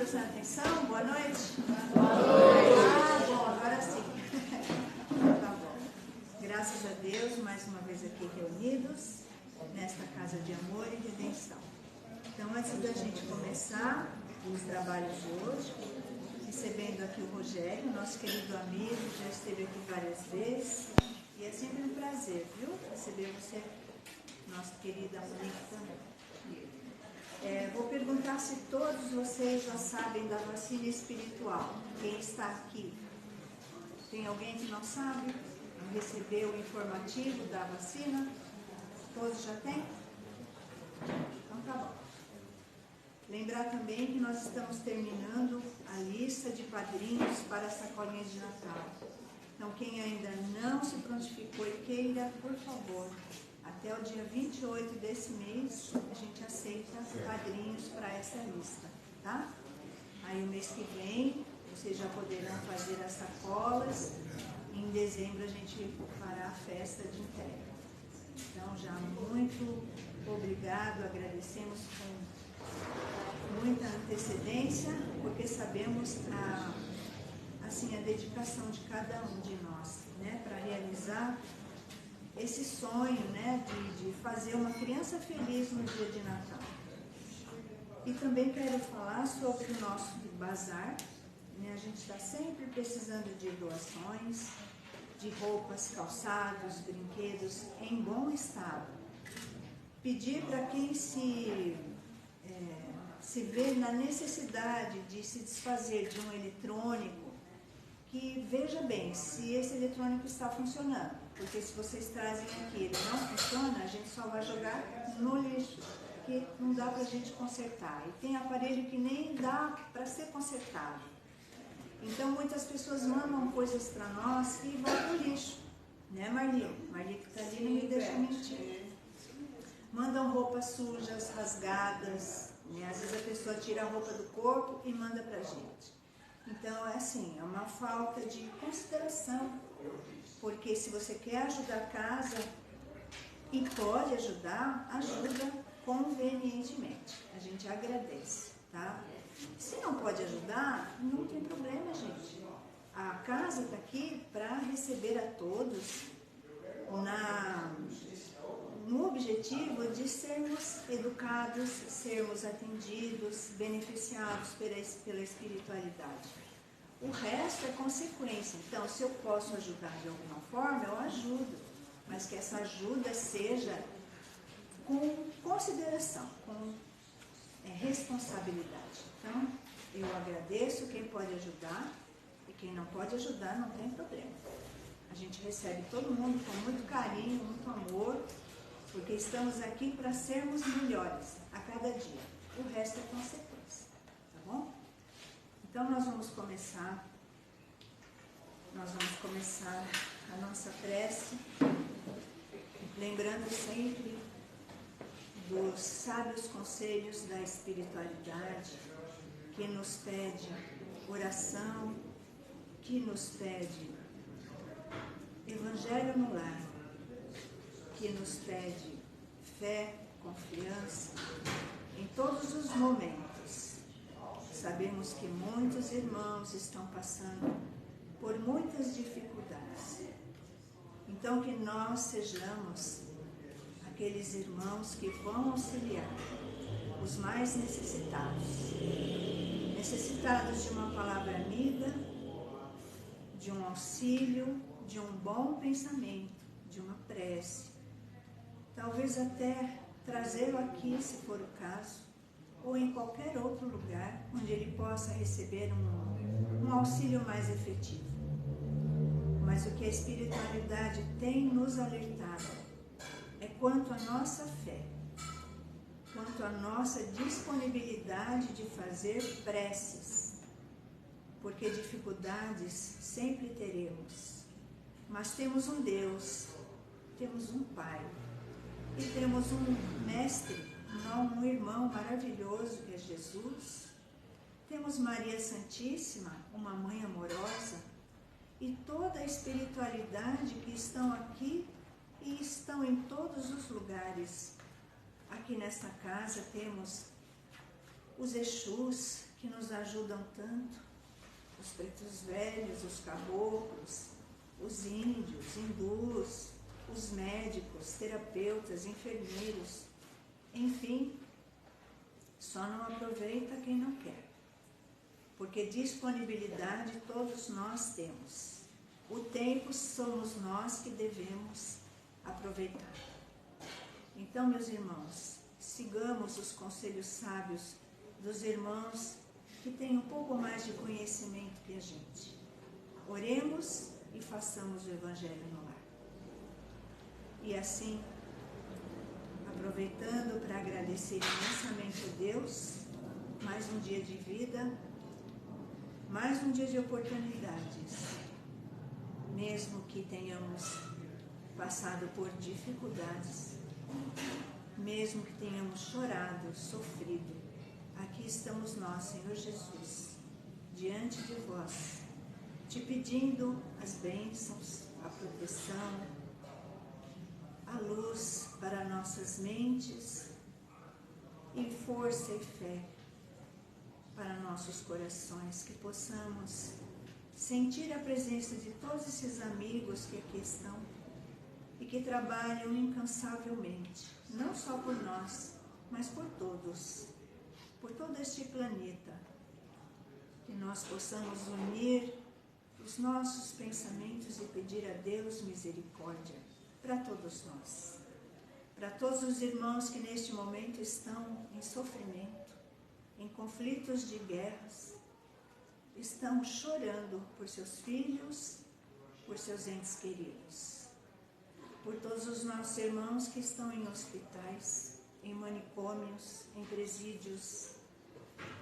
prestando atenção? Boa noite. Boa noite. Ah, bom, agora sim. Tá bom. Graças a Deus, mais uma vez aqui reunidos nesta casa de amor e redenção. Então, antes da gente começar os trabalhos de hoje, recebendo aqui o Rogério, nosso querido amigo, já esteve aqui várias vezes, e é sempre um prazer, viu? Receber você, nosso querido Monique também. Vou perguntar se todos vocês já sabem da vacina espiritual. Quem está aqui? Tem alguém que não sabe? Não recebeu o informativo da vacina? Todos já têm? Então tá bom. Lembrar também que nós estamos terminando a lista de padrinhos para as sacolinhas de Natal. Então quem ainda não se prontificou e queira, por favor, até o dia 28 desse mês, a gente aceita padrinhos para essa lista, tá? Aí o mês que vem, vocês já poderão fazer as sacolas. Em dezembro a gente fará a festa de entrega. Então, já muito obrigado, agradecemos com muita antecedência, porque sabemos a dedicação de cada um de nós, né, para realizar esse sonho, né, de fazer uma criança feliz no dia de Natal. E também quero falar sobre o nosso bazar, né, a gente está sempre precisando de doações, de roupas, calçados, brinquedos em bom estado. Pedir para quem se vê na necessidade de se desfazer de um eletrônico, que veja bem se esse eletrônico está funcionando. Porque se vocês trazem aqui e ele não funciona, a gente só vai jogar no lixo, porque não dá para a gente consertar. E tem aparelho que nem dá para ser consertado. Então muitas pessoas mandam coisas para nós e vão para o lixo. Né, Marli? Marli que está ali não me deixa mentir. Mandam roupas sujas, rasgadas, né? Às vezes a pessoa tira a roupa do corpo e manda para a gente. Então é assim, é uma falta de consideração. Porque se você quer ajudar a casa e pode ajudar, ajuda convenientemente. A gente agradece, tá? Se não pode ajudar, não tem problema, gente. A casa está aqui para receber a todos no objetivo de sermos educados, sermos atendidos, beneficiados pela espiritualidade. O resto é consequência. Então, se eu posso ajudar de alguma forma, eu ajudo. Mas que essa ajuda seja com consideração, com responsabilidade. Então, eu agradeço quem pode ajudar e quem não pode ajudar não tem problema. A gente recebe todo mundo com muito carinho, muito amor, porque estamos aqui para sermos melhores a cada dia. O resto é consequência, tá bom? Então nós vamos começar a nossa prece, lembrando sempre dos sábios conselhos da espiritualidade, que nos pede oração, que nos pede evangelho no lar, que nos pede fé, confiança em todos os momentos. Sabemos que muitos irmãos estão passando por muitas dificuldades. Então que nós sejamos aqueles irmãos que vão auxiliar os mais necessitados. Necessitados de uma palavra amiga, de um auxílio, de um bom pensamento, de uma prece. Talvez até trazê-lo aqui, se for o caso, ou em qualquer outro lugar onde ele possa receber um auxílio mais efetivo. Mas o que a espiritualidade tem nos alertado é quanto à nossa fé, quanto à nossa disponibilidade de fazer preces, porque dificuldades sempre teremos, mas temos um Deus, temos um Pai e temos um Mestre, um irmão maravilhoso que é Jesus. Temos Maria Santíssima, uma mãe amorosa, e toda a espiritualidade que estão aqui e estão em todos os lugares. Aqui nesta casa temos os Exus, que nos ajudam tanto, os pretos velhos, os caboclos, os índios, hindus, os médicos, terapeutas, enfermeiros, enfim, só não aproveita quem não quer, porque disponibilidade todos nós temos. O tempo somos nós que devemos aproveitar. Então, meus irmãos, sigamos os conselhos sábios dos irmãos que têm um pouco mais de conhecimento que a gente. Oremos e façamos o Evangelho no lar. E assim, aproveitando para agradecer imensamente a Deus, mais um dia de vida, mais um dia de oportunidades, mesmo que tenhamos passado por dificuldades, mesmo que tenhamos chorado, sofrido, aqui estamos nós, Senhor Jesus, diante de vós, te pedindo as bênçãos, a proteção, a luz para nossas mentes e força e fé para nossos corações, que possamos sentir a presença de todos esses amigos que aqui estão e que trabalham incansavelmente, não só por nós, mas por todos, por todo este planeta, que nós possamos unir os nossos pensamentos e pedir a Deus misericórdia para todos nós, para todos os irmãos que neste momento estão em sofrimento, em conflitos de guerras, estão chorando por seus filhos, por seus entes queridos, por todos os nossos irmãos que estão em hospitais, em manicômios, em presídios,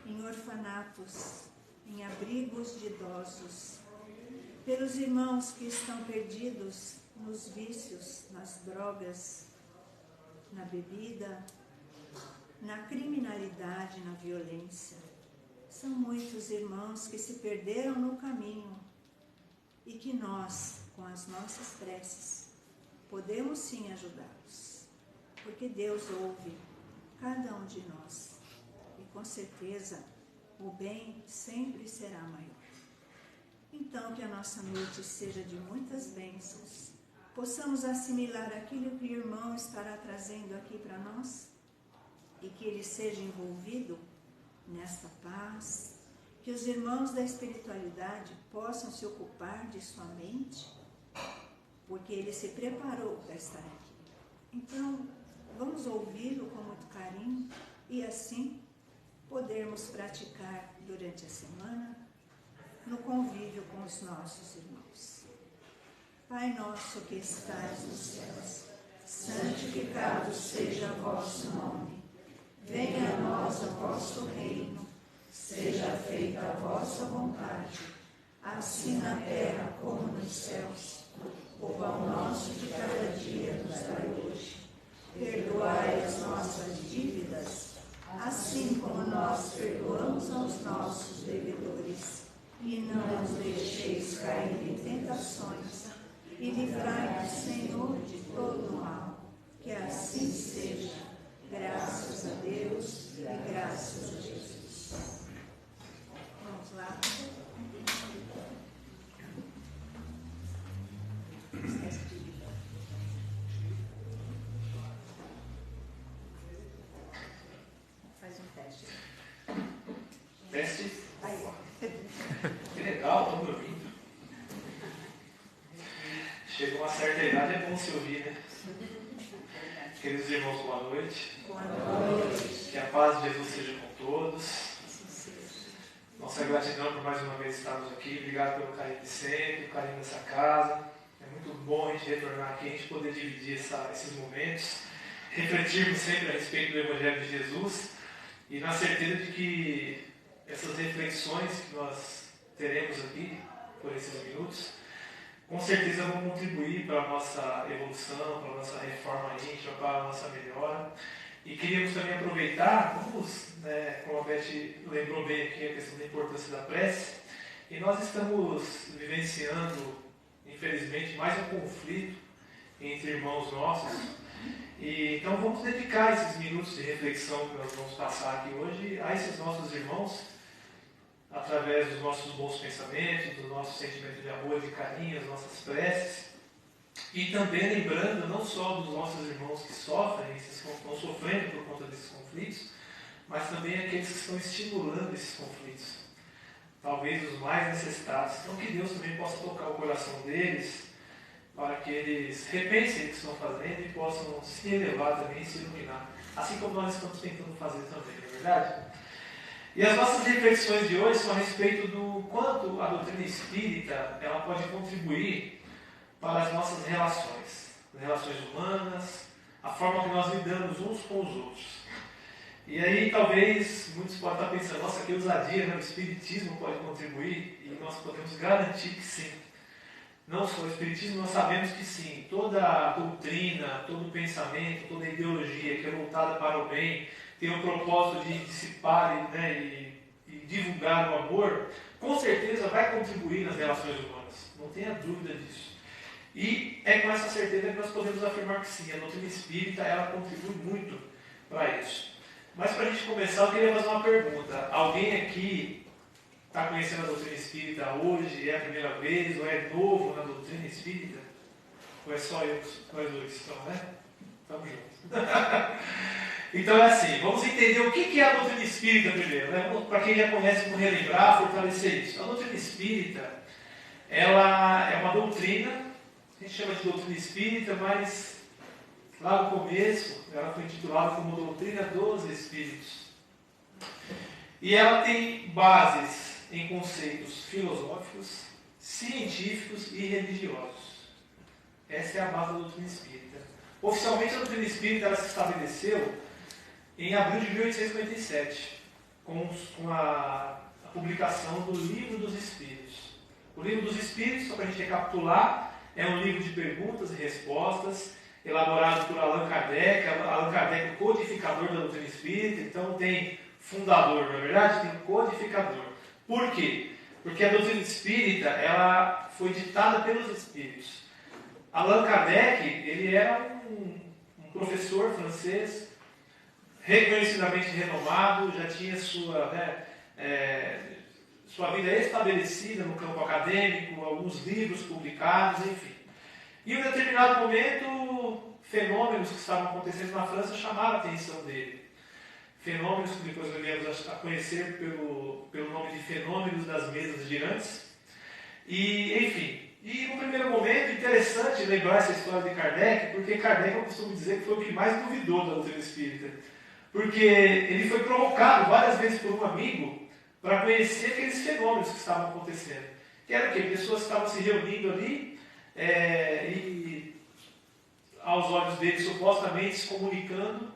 em orfanatos, em abrigos de idosos, pelos irmãos que estão perdidos nos vícios, nas drogas, na bebida, na criminalidade, na violência. São muitos irmãos que se perderam no caminho e que nós, com as nossas preces, podemos sim ajudá-los, porque Deus ouve cada um de nós e com certeza o bem sempre será maior. Então, que a nossa noite seja de muitas bênçãos, possamos assimilar aquilo que o irmão estará trazendo aqui para nós e que ele seja envolvido nesta paz, que os irmãos da espiritualidade possam se ocupar de sua mente, porque ele se preparou para estar aqui. Então, vamos ouvi-lo com muito carinho e assim podermos praticar durante a semana no convívio com os nossos irmãos. Pai nosso que estais nos céus, santificado seja o vosso nome. Venha a nós o vosso reino, seja feita a vossa vontade, assim na terra como nos céus. O pão nosso de cada dia nos dai hoje. Perdoai as nossas dívidas, assim como nós perdoamos aos nossos devedores. E não nos deixeis cair em tentações, e livrai-nos, Senhor, de todo o mal. Que assim seja, graças a Deus e graças a Jesus. Vamos lá. Faz um teste. Teste? Aí. Que legal, estou me ouvindo. Chega uma certa idade, é bom se ouvir, né? Queridos irmãos, boa noite. Boa noite. Que a paz de Jesus seja com todos. Nossa gratidão por mais uma vez estarmos aqui. Obrigado pelo carinho de sempre, o carinho dessa casa. É muito bom a gente retornar aqui, a gente poder dividir esses momentos, refletirmos sempre a respeito do Evangelho de Jesus e na certeza de que essas reflexões que nós teremos aqui por esses minutos, com certeza vão contribuir para a nossa evolução, para a nossa reforma íntima, para a nossa melhora. E queríamos também aproveitar, como a Beth lembrou bem aqui, a questão da importância da prece, e nós estamos vivenciando, infelizmente, mais um conflito entre irmãos nossos. E então vamos dedicar esses minutos de reflexão que nós vamos passar aqui hoje a esses nossos irmãos, através dos nossos bons pensamentos, do nosso sentimento de amor, de carinho, as nossas preces. E também lembrando não só dos nossos irmãos que sofrem, estão sofrendo por conta desses conflitos, mas também aqueles que estão estimulando esses conflitos. Talvez os mais necessitados. Então que Deus também possa tocar o coração deles, para que eles repensem o que estão fazendo e possam se elevar também e se iluminar. Assim como nós estamos tentando fazer também, não é verdade? E as nossas reflexões de hoje são a respeito do quanto a doutrina espírita ela pode contribuir para as nossas relações, as relações humanas, a forma que nós lidamos uns com os outros. E aí talvez muitos podem estar pensando, nossa, que ousadia, né? O Espiritismo pode contribuir, e nós podemos garantir que sim. Não só o Espiritismo, nós sabemos que sim, toda a doutrina, todo o pensamento, toda a ideologia que é voltada para o bem, tem o propósito de dissipar, né, e divulgar o amor, com certeza vai contribuir nas relações humanas, não tenha dúvida disso. E é com essa certeza que nós podemos afirmar que sim, a doutrina espírita ela contribui muito para isso. Mas para a gente começar, eu queria fazer uma pergunta. Alguém aqui está conhecendo a doutrina espírita hoje, é a primeira vez, ou é novo na doutrina espírita? Ou é só eu, nós dois que estamos, né? Estamos juntos. Então é assim, vamos entender o que é a doutrina espírita primeiro, né? Para quem já conhece, vamos relembrar, fortalecer isso. A doutrina espírita, ela é uma doutrina, a gente chama de doutrina espírita, mas lá no começo ela foi intitulada como Doutrina dos Espíritos. E ela tem bases em conceitos filosóficos, científicos e religiosos. Essa é a base da doutrina espírita. Oficialmente a doutrina espírita ela se estabeleceu em abril de 1857, com a publicação do Livro dos Espíritos. O Livro dos Espíritos, só para a gente recapitular, é um livro de perguntas e respostas, elaborado por Allan Kardec. Allan Kardec é o codificador da doutrina espírita, então tem fundador, não é verdade? Tem codificador. Por quê? Porque a doutrina espírita ela foi ditada pelos espíritos. Allan Kardec ele era um professor francês, reconhecidamente renomado, já tinha sua vida estabelecida no campo acadêmico, alguns livros publicados, enfim. E em um determinado momento, fenômenos que estavam acontecendo na França chamaram a atenção dele. Fenômenos que depois nós viemos a conhecer pelo nome de fenômenos das mesas girantes. E, enfim, e no primeiro momento, interessante lembrar essa história de Kardec, porque Kardec eu costumo dizer que foi o que mais duvidou da doutrina espírita. Porque ele foi provocado várias vezes por um amigo para conhecer aqueles fenômenos que estavam acontecendo. Que era o quê? Pessoas estavam se reunindo ali e aos olhos deles supostamente se comunicando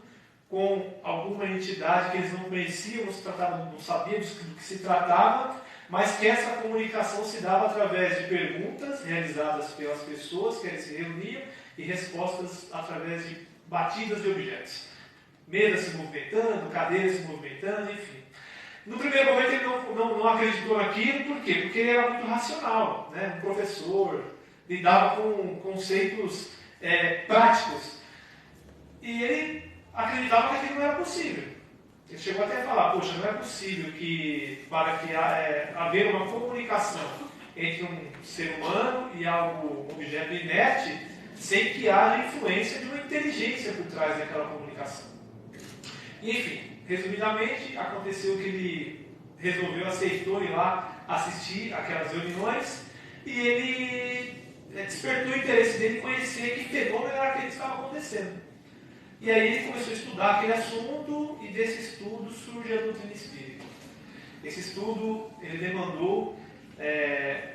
com alguma entidade que eles não conheciam, não sabiam do que se tratava, mas que essa comunicação se dava através de perguntas realizadas pelas pessoas que eles se reuniam e respostas através de batidas de objetos. Mesas se movimentando, cadeiras se movimentando, enfim. No primeiro momento ele não acreditou naquilo, por quê? Porque ele era muito racional, né? Um professor, lidava com conceitos práticos. E ele acreditava que aquilo não era possível. Ele chegou até a falar, poxa, não é possível que haver uma comunicação entre um ser humano e um objeto inerte sem que haja influência de uma inteligência por trás daquela comunicação. E, enfim, resumidamente, aconteceu que ele aceitou ir lá assistir aquelas reuniões e ele despertou o interesse dele em conhecer que fenômeno era aquele que estava acontecendo. E aí ele começou a estudar aquele assunto e desse estudo surge a doutrina espírita. Esse estudo ele demandou,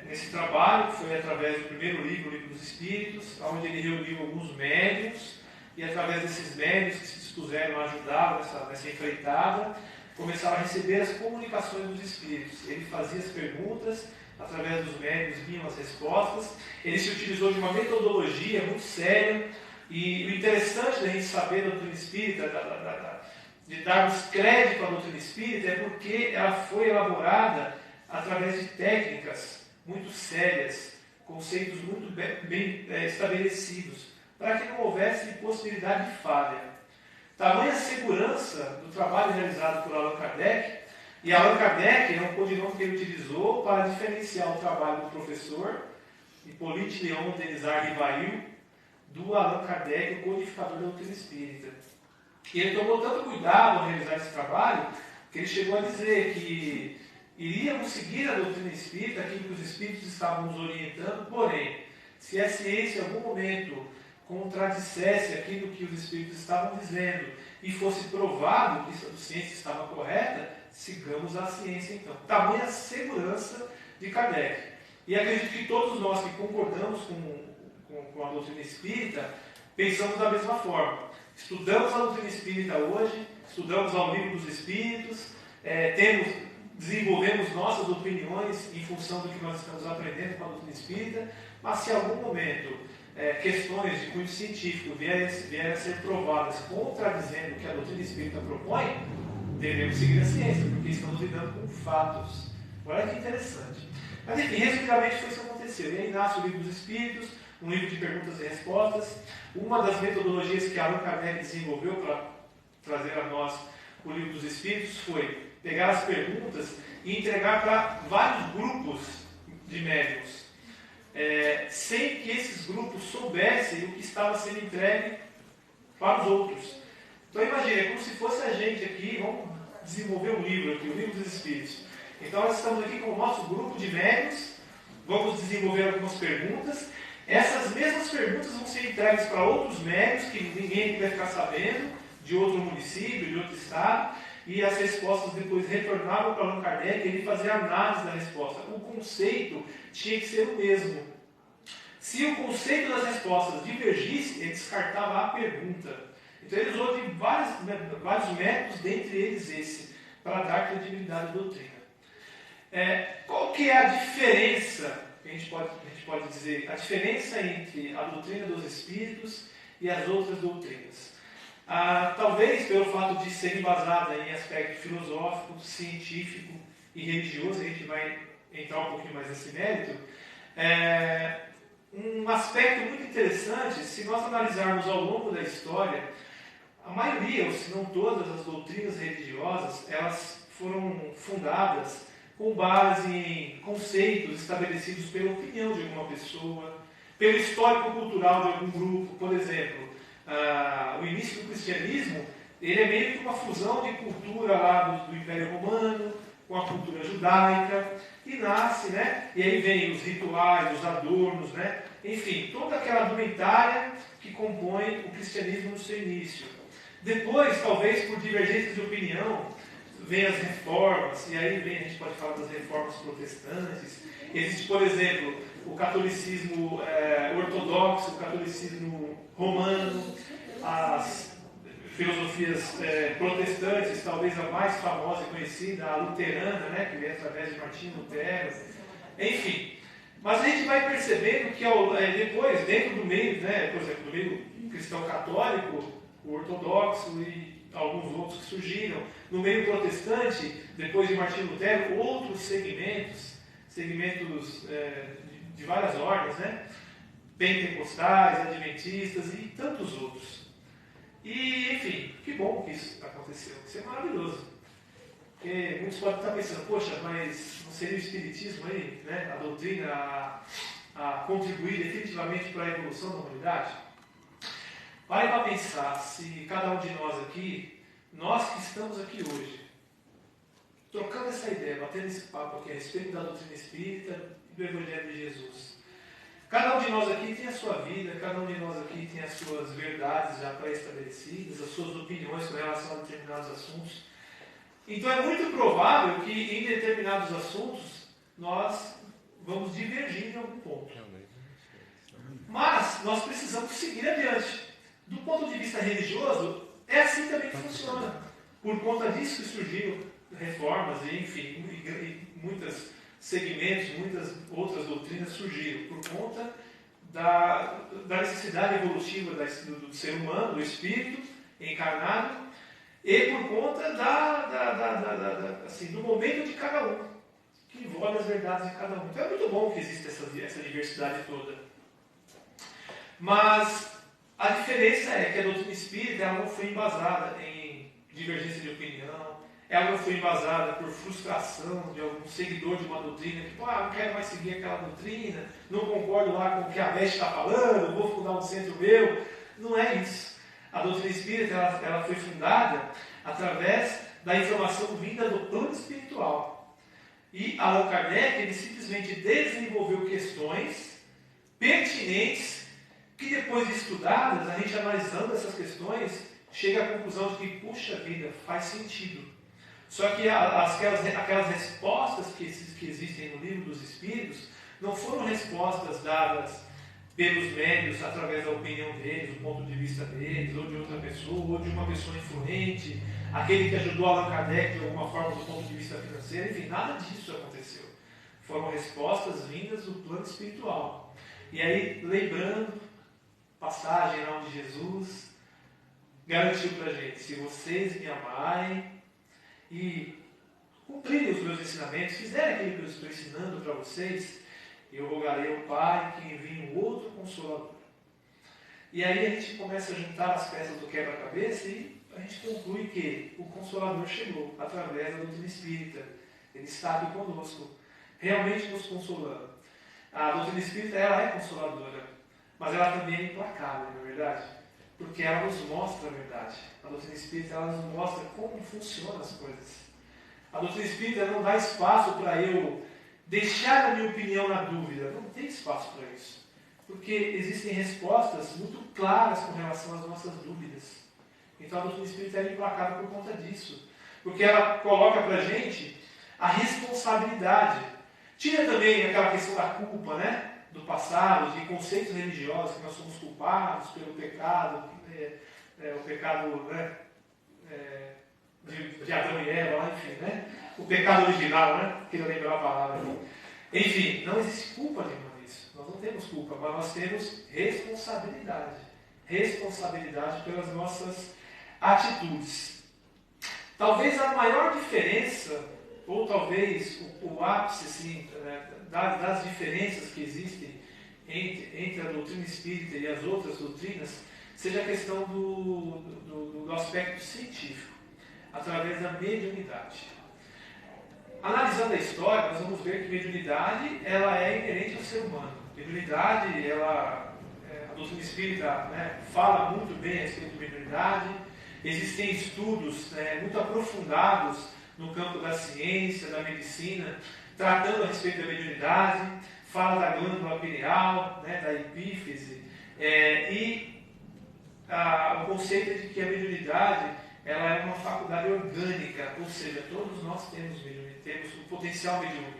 nesse trabalho, que foi através do primeiro livro, o Livro dos Espíritos, onde ele reuniu alguns médiuns e através desses médiuns que se dispuseram a ajudar nessa empreitada, começaram a receber as comunicações dos espíritos. Ele fazia as perguntas, através dos médiuns vinham as respostas. Ele se utilizou de uma metodologia muito séria. E o interessante da gente saber da doutrina espírita, de darmos crédito à doutrina espírita, é porque ela foi elaborada através de técnicas muito sérias, conceitos muito bem estabelecidos, para que não houvesse possibilidade de falha. Tamanha segurança do trabalho realizado por Allan Kardec, E Allan Kardec é um codinome que ele utilizou para diferenciar o trabalho do professor Hippolyte Léon Denisard Rivail do Allan Kardec, o codificador da doutrina espírita. E ele tomou tanto cuidado ao realizar esse trabalho, que ele chegou a dizer que iríamos seguir a doutrina espírita, aquilo que os espíritos estavam nos orientando, porém, se a ciência em algum momento contradissesse aquilo que os espíritos estavam dizendo e fosse provado que a ciência estava correta, sigamos a ciência então. Tamanha segurança de Kardec. E acredito que todos nós que concordamos com a doutrina espírita, pensamos da mesma forma. Estudamos a doutrina espírita hoje, estudamos ao livro dos espíritos, desenvolvemos nossas opiniões em função do que nós estamos aprendendo com a doutrina espírita, mas se em algum momento questões de cunho científico vierem a ser provadas contradizendo o que a doutrina espírita propõe, devemos seguir a ciência, porque estamos lidando com fatos. Olha que interessante. Mas enfim, resumidamente foi isso que aconteceu. E aí nasce o livro dos espíritos, um livro de perguntas e respostas. Uma das metodologias que Allan Kardec desenvolveu para trazer a nós o livro dos espíritos foi pegar as perguntas e entregar para vários grupos de médiuns, sem que esses grupos soubessem o que estava sendo entregue para os outros. Então imagine, é como se fosse a gente aqui, vamos desenvolver um livro aqui, o livro dos espíritos. Então nós estamos aqui com o nosso grupo de médiuns, vamos desenvolver algumas perguntas. Essas mesmas perguntas vão ser entregues para outros médiuns, que ninguém vai ficar sabendo, de outro município, de outro estado, e as respostas depois retornavam para Allan Kardec e ele fazia análise da resposta. O conceito tinha que ser o mesmo. Se o conceito das respostas divergisse, ele descartava a pergunta. Então ele usou de vários métodos, dentre eles esse, para dar credibilidade à doutrina. Qual que é a diferença, que a gente pode dizer, a diferença entre a doutrina dos espíritos e as outras doutrinas? Talvez pelo fato de ser embasada em aspecto filosófico, científico e religioso, a gente vai entrar um pouquinho mais nesse mérito, um aspecto muito interessante, se nós analisarmos ao longo da história, a maioria, ou se não todas as doutrinas religiosas, elas foram fundadas com base em conceitos estabelecidos pela opinião de alguma pessoa, pelo histórico cultural de algum grupo. Por exemplo, o início do cristianismo, ele é meio que uma fusão de cultura lá do Império Romano com a cultura judaica, e nasce, né? E aí vem os rituais, os adornos, né? Enfim, toda aquela indumentária que compõe o cristianismo no seu início. Depois, talvez por divergências de opinião, vem as reformas, e aí a gente pode falar das reformas protestantes. Existe, por exemplo, o catolicismo ortodoxo, o catolicismo romano, as filosofias protestantes, talvez a mais famosa e conhecida, a luterana, né, que vem através de Martinho Lutero, enfim. Mas a gente vai percebendo que depois, dentro do meio, né, por exemplo, do meio cristão católico, o ortodoxo e alguns outros que surgiram, no meio protestante, depois de Martinho Lutero, outros segmentos de várias ordens, né? Pentecostais, adventistas e tantos outros. E, enfim, que bom que isso aconteceu. Isso é maravilhoso. Porque muitos podem estar pensando, poxa, mas não seria o espiritismo aí, né? A doutrina a contribuir definitivamente para a evolução da humanidade? Pare para pensar se cada um de nós aqui, nós que estamos aqui hoje, trocando essa ideia, batendo esse papo aqui a respeito da doutrina espírita e do Evangelho de Jesus. Cada um de nós aqui tem a sua vida, cada um de nós aqui tem as suas verdades já pré-estabelecidas, as suas opiniões com relação a determinados assuntos. Então é muito provável que em determinados assuntos nós vamos divergir em algum ponto. Mas nós precisamos seguir adiante. Do ponto de vista religioso, é assim também que funciona. Por conta disso que surgiram reformas e, enfim, muitos segmentos, muitas outras doutrinas surgiram por conta da necessidade evolutiva do ser humano, do espírito encarnado, e por conta do momento de cada um, que envolve as verdades de cada um. Então é muito bom que exista essa diversidade toda. Mas a diferença é que a doutrina espírita ela não foi embasada em divergência de opinião, ela não foi embasada por frustração de algum seguidor de uma doutrina, tipo, não quero mais seguir aquela doutrina, não concordo lá com o que a Beth está falando, vou fundar um centro meu. Não é isso. A doutrina espírita ela foi fundada através da informação vinda do plano espiritual. E Allan Kardec ele simplesmente desenvolveu questões pertinentes que depois de estudadas, a gente analisando essas questões, chega à conclusão de que, puxa vida, faz sentido. Só que aquelas respostas que existem no Livro dos Espíritos não foram respostas dadas pelos médios através da opinião deles, do ponto de vista deles, ou de outra pessoa, ou de uma pessoa influente, aquele que ajudou Allan Kardec de alguma forma do ponto de vista financeiro, enfim, nada disso aconteceu. Foram respostas vindas do plano espiritual. E aí, lembrando, passagem lá onde Jesus garantiu para a gente, se vocês me amarem e cumprirem os meus ensinamentos, fizerem aquilo que eu estou ensinando para vocês, eu rogarei ao Pai que envie um outro Consolador. E aí a gente começa a juntar as peças do quebra-cabeça e a gente conclui que o Consolador chegou através da doutrina espírita. Ele está aqui conosco, realmente nos consolando. A doutrina espírita ela é consoladora, mas ela também é implacável, não é verdade? Porque ela nos mostra a verdade. A doutrina espírita ela nos mostra como funcionam as coisas. A doutrina espírita não dá espaço para eu deixar a minha opinião na dúvida. Não tem espaço para isso. Porque existem respostas muito claras com relação às nossas dúvidas. Então a doutrina espírita é implacável por conta disso. Porque ela coloca para a gente a responsabilidade. Tinha também aquela questão da culpa, né? Do passado, de conceitos religiosos, que nós somos culpados pelo pecado, o pecado, né, de Adão e Eva, lá, enfim, né? O pecado original, né? Queria lembrar a palavra aqui. Enfim, não existe culpa nenhuma nisso. Nós não temos culpa, mas nós temos responsabilidade. Responsabilidade pelas nossas atitudes. Talvez a maior diferença, ou talvez o ápice assim, das diferenças que existem entre a doutrina espírita e as outras doutrinas, seja a questão do aspecto científico, através da mediunidade. Analisando a história, nós vamos ver que mediunidade ela é inerente ao ser humano. Mediunidade, a doutrina espírita fala muito bem a respeito de mediunidade. Existem estudos muito aprofundados no campo da ciência, da medicina, tratando a respeito da mediunidade, fala da glândula pineal, da epífise, e o conceito é de que a mediunidade ela é uma faculdade orgânica, ou seja, todos nós temos um potencial mediúnico.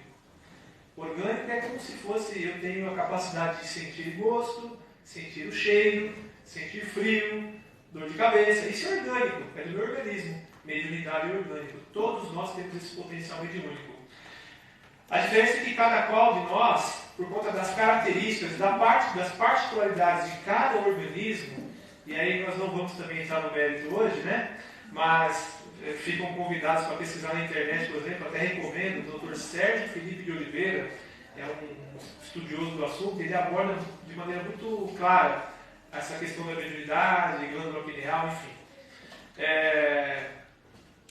Orgânico é como se fosse, eu tenho a capacidade de sentir gosto, sentir o cheiro, sentir frio, dor de cabeça. Isso é orgânico, é do meu organismo. Mediunidade é orgânico. Todos nós temos esse potencial mediúnico. A diferença é que cada qual de nós, por conta das características, das particularidades de cada organismo, e aí nós não vamos também entrar no mérito hoje, mas ficam convidados para pesquisar na internet, por exemplo, até recomendo, o Dr. Sérgio Felipe de Oliveira, é um estudioso do assunto, ele aborda de maneira muito clara essa questão da mediunidade, glândula pineal, enfim.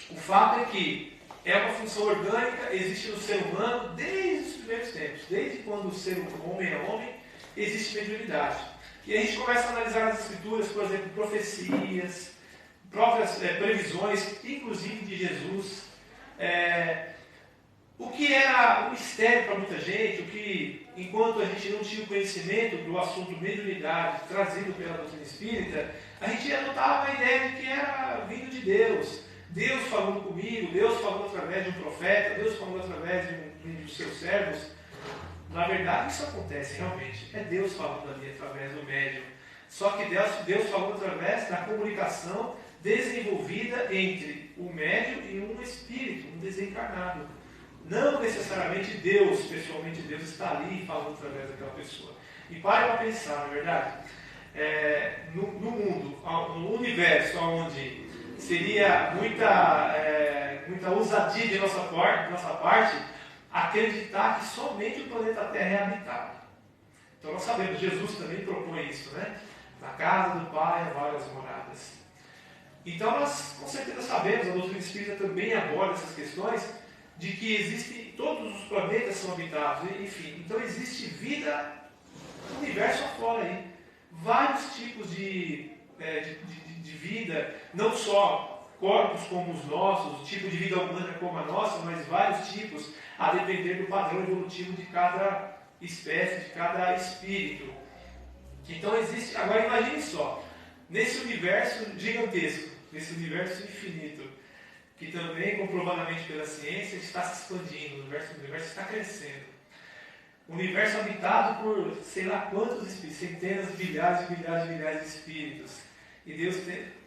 O fato é que é uma função orgânica, existe no ser humano desde os primeiros tempos. Desde quando o ser homem é homem, existe mediunidade. E a gente começa a analisar as escrituras, por exemplo, profecias, próprias previsões, inclusive de Jesus. O que era um mistério para muita gente, o que, enquanto a gente não tinha o conhecimento do assunto mediunidade trazido pela doutrina espírita, a gente adotava a ideia de que era vindo de Deus. Deus falando comigo, Deus falando através de um profeta, Deus falando através de um dos seus servos. Na verdade, isso acontece realmente. É Deus falando ali através do médium. Só que Deus falando através da comunicação desenvolvida entre o médium e um espírito, um desencarnado. Não necessariamente Deus, pessoalmente Deus, está ali falando através daquela pessoa. E para pensar, não é verdade? No mundo, no universo, onde seria muita ousadia de nossa parte acreditar que somente o planeta Terra é habitável. Então nós sabemos, Jesus também propõe isso, Na casa do Pai há várias moradas. Então nós com certeza sabemos, a doutrina espírita também aborda essas questões, de que existem, todos os planetas são habitados, enfim, então existe vida no universo afora aí. Vários tipos de vida, não só corpos como os nossos, o tipo de vida humana como a nossa, mas vários tipos, a depender do padrão evolutivo de cada espécie, de cada espírito. Então existe, agora imagine só, nesse universo gigantesco, nesse universo infinito, que também comprovadamente pela ciência está se expandindo, o universo está crescendo. O universo habitado por sei lá quantos espíritos, centenas, bilhares e bilhares e bilhares de espíritos. E Deus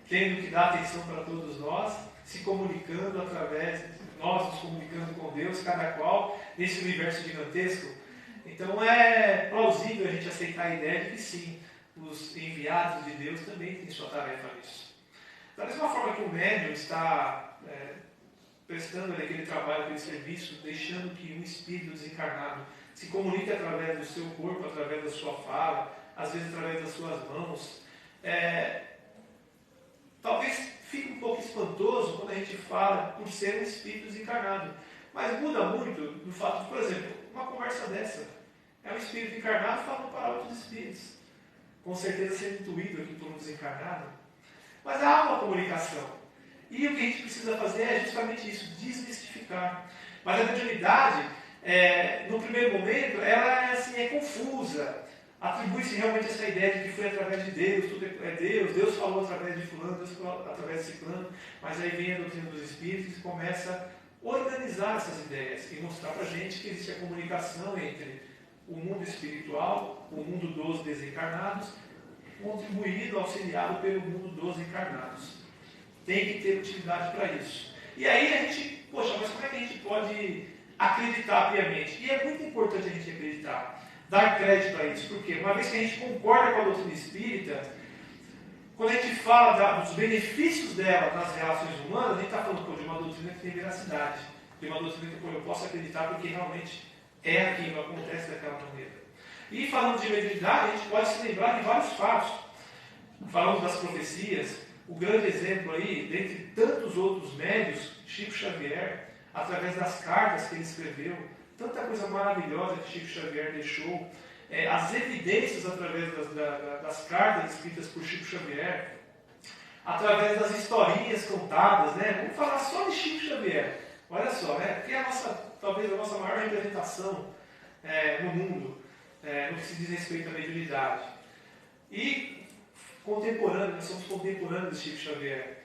tendo que dar atenção para todos nós, se comunicando através, nós nos comunicando com Deus, cada qual, nesse universo gigantesco. Então é plausível a gente aceitar a ideia de que sim, os enviados de Deus também têm sua tarefa nisso. Da mesma forma que o médium está prestando aquele trabalho, aquele serviço, deixando que um espírito desencarnado se comunique através do seu corpo, através da sua fala, às vezes através das suas mãos. Talvez fique um pouco espantoso quando a gente fala por ser um espírito desencarnado. Mas muda muito no fato de, por exemplo, uma conversa dessa. É um espírito encarnado falando para outros espíritos. Com certeza sendo intuído aqui por um desencarnado. Mas há uma comunicação. E o que a gente precisa fazer é justamente isso, desmistificar. Mas a mediunidade, no primeiro momento, ela é confusa. Atribui-se realmente essa ideia de que foi através de Deus, tudo é Deus, Deus falou através de fulano, Deus falou através de ciclano, mas aí vem a doutrina dos espíritos e começa a organizar essas ideias e mostrar para a gente que existe a comunicação entre o mundo espiritual, o mundo dos desencarnados, contribuído, auxiliado pelo mundo dos encarnados. Tem que ter utilidade para isso. E aí a gente, poxa, mas como é que a gente pode acreditar piamente? E é muito importante a gente acreditar. Dar crédito a isso, porque uma vez que a gente concorda com a doutrina espírita, quando a gente fala dos benefícios dela nas relações humanas, a gente está falando de uma doutrina que tem veracidade, de uma doutrina que eu posso acreditar porque realmente é aquilo, acontece daquela maneira. E falando de mediunidade, a gente pode se lembrar de vários fatos. Falando das profecias, o grande exemplo aí, dentre tantos outros médios, Chico Xavier, através das cartas que ele escreveu, tanta coisa maravilhosa que Chico Xavier deixou, as evidências através das cartas escritas por Chico Xavier, através das historinhas contadas, né? Vamos falar só de Chico Xavier. Olha só, né? Porque é talvez a nossa maior representação no mundo, no que se diz respeito à mediunidade. E contemporâneo, nós somos contemporâneos de Chico Xavier.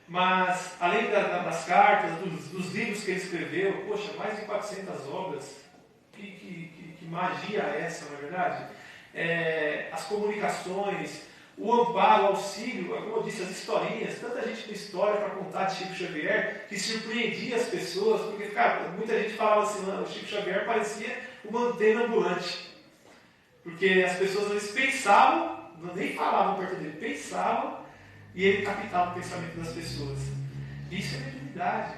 Mas, além das cartas, dos livros que ele escreveu, poxa, mais de 400 obras, que magia é essa, não é verdade? As comunicações, o amparo, o auxílio, como eu disse, as historinhas, tanta gente com história para contar de Chico Xavier, que surpreendia as pessoas, porque, cara, muita gente falava assim, o Chico Xavier parecia uma antena ambulante. Porque as pessoas, às vezes, pensavam, nem falavam perto dele, pensavam, e ele captava o pensamento das pessoas. Isso é mediunidade.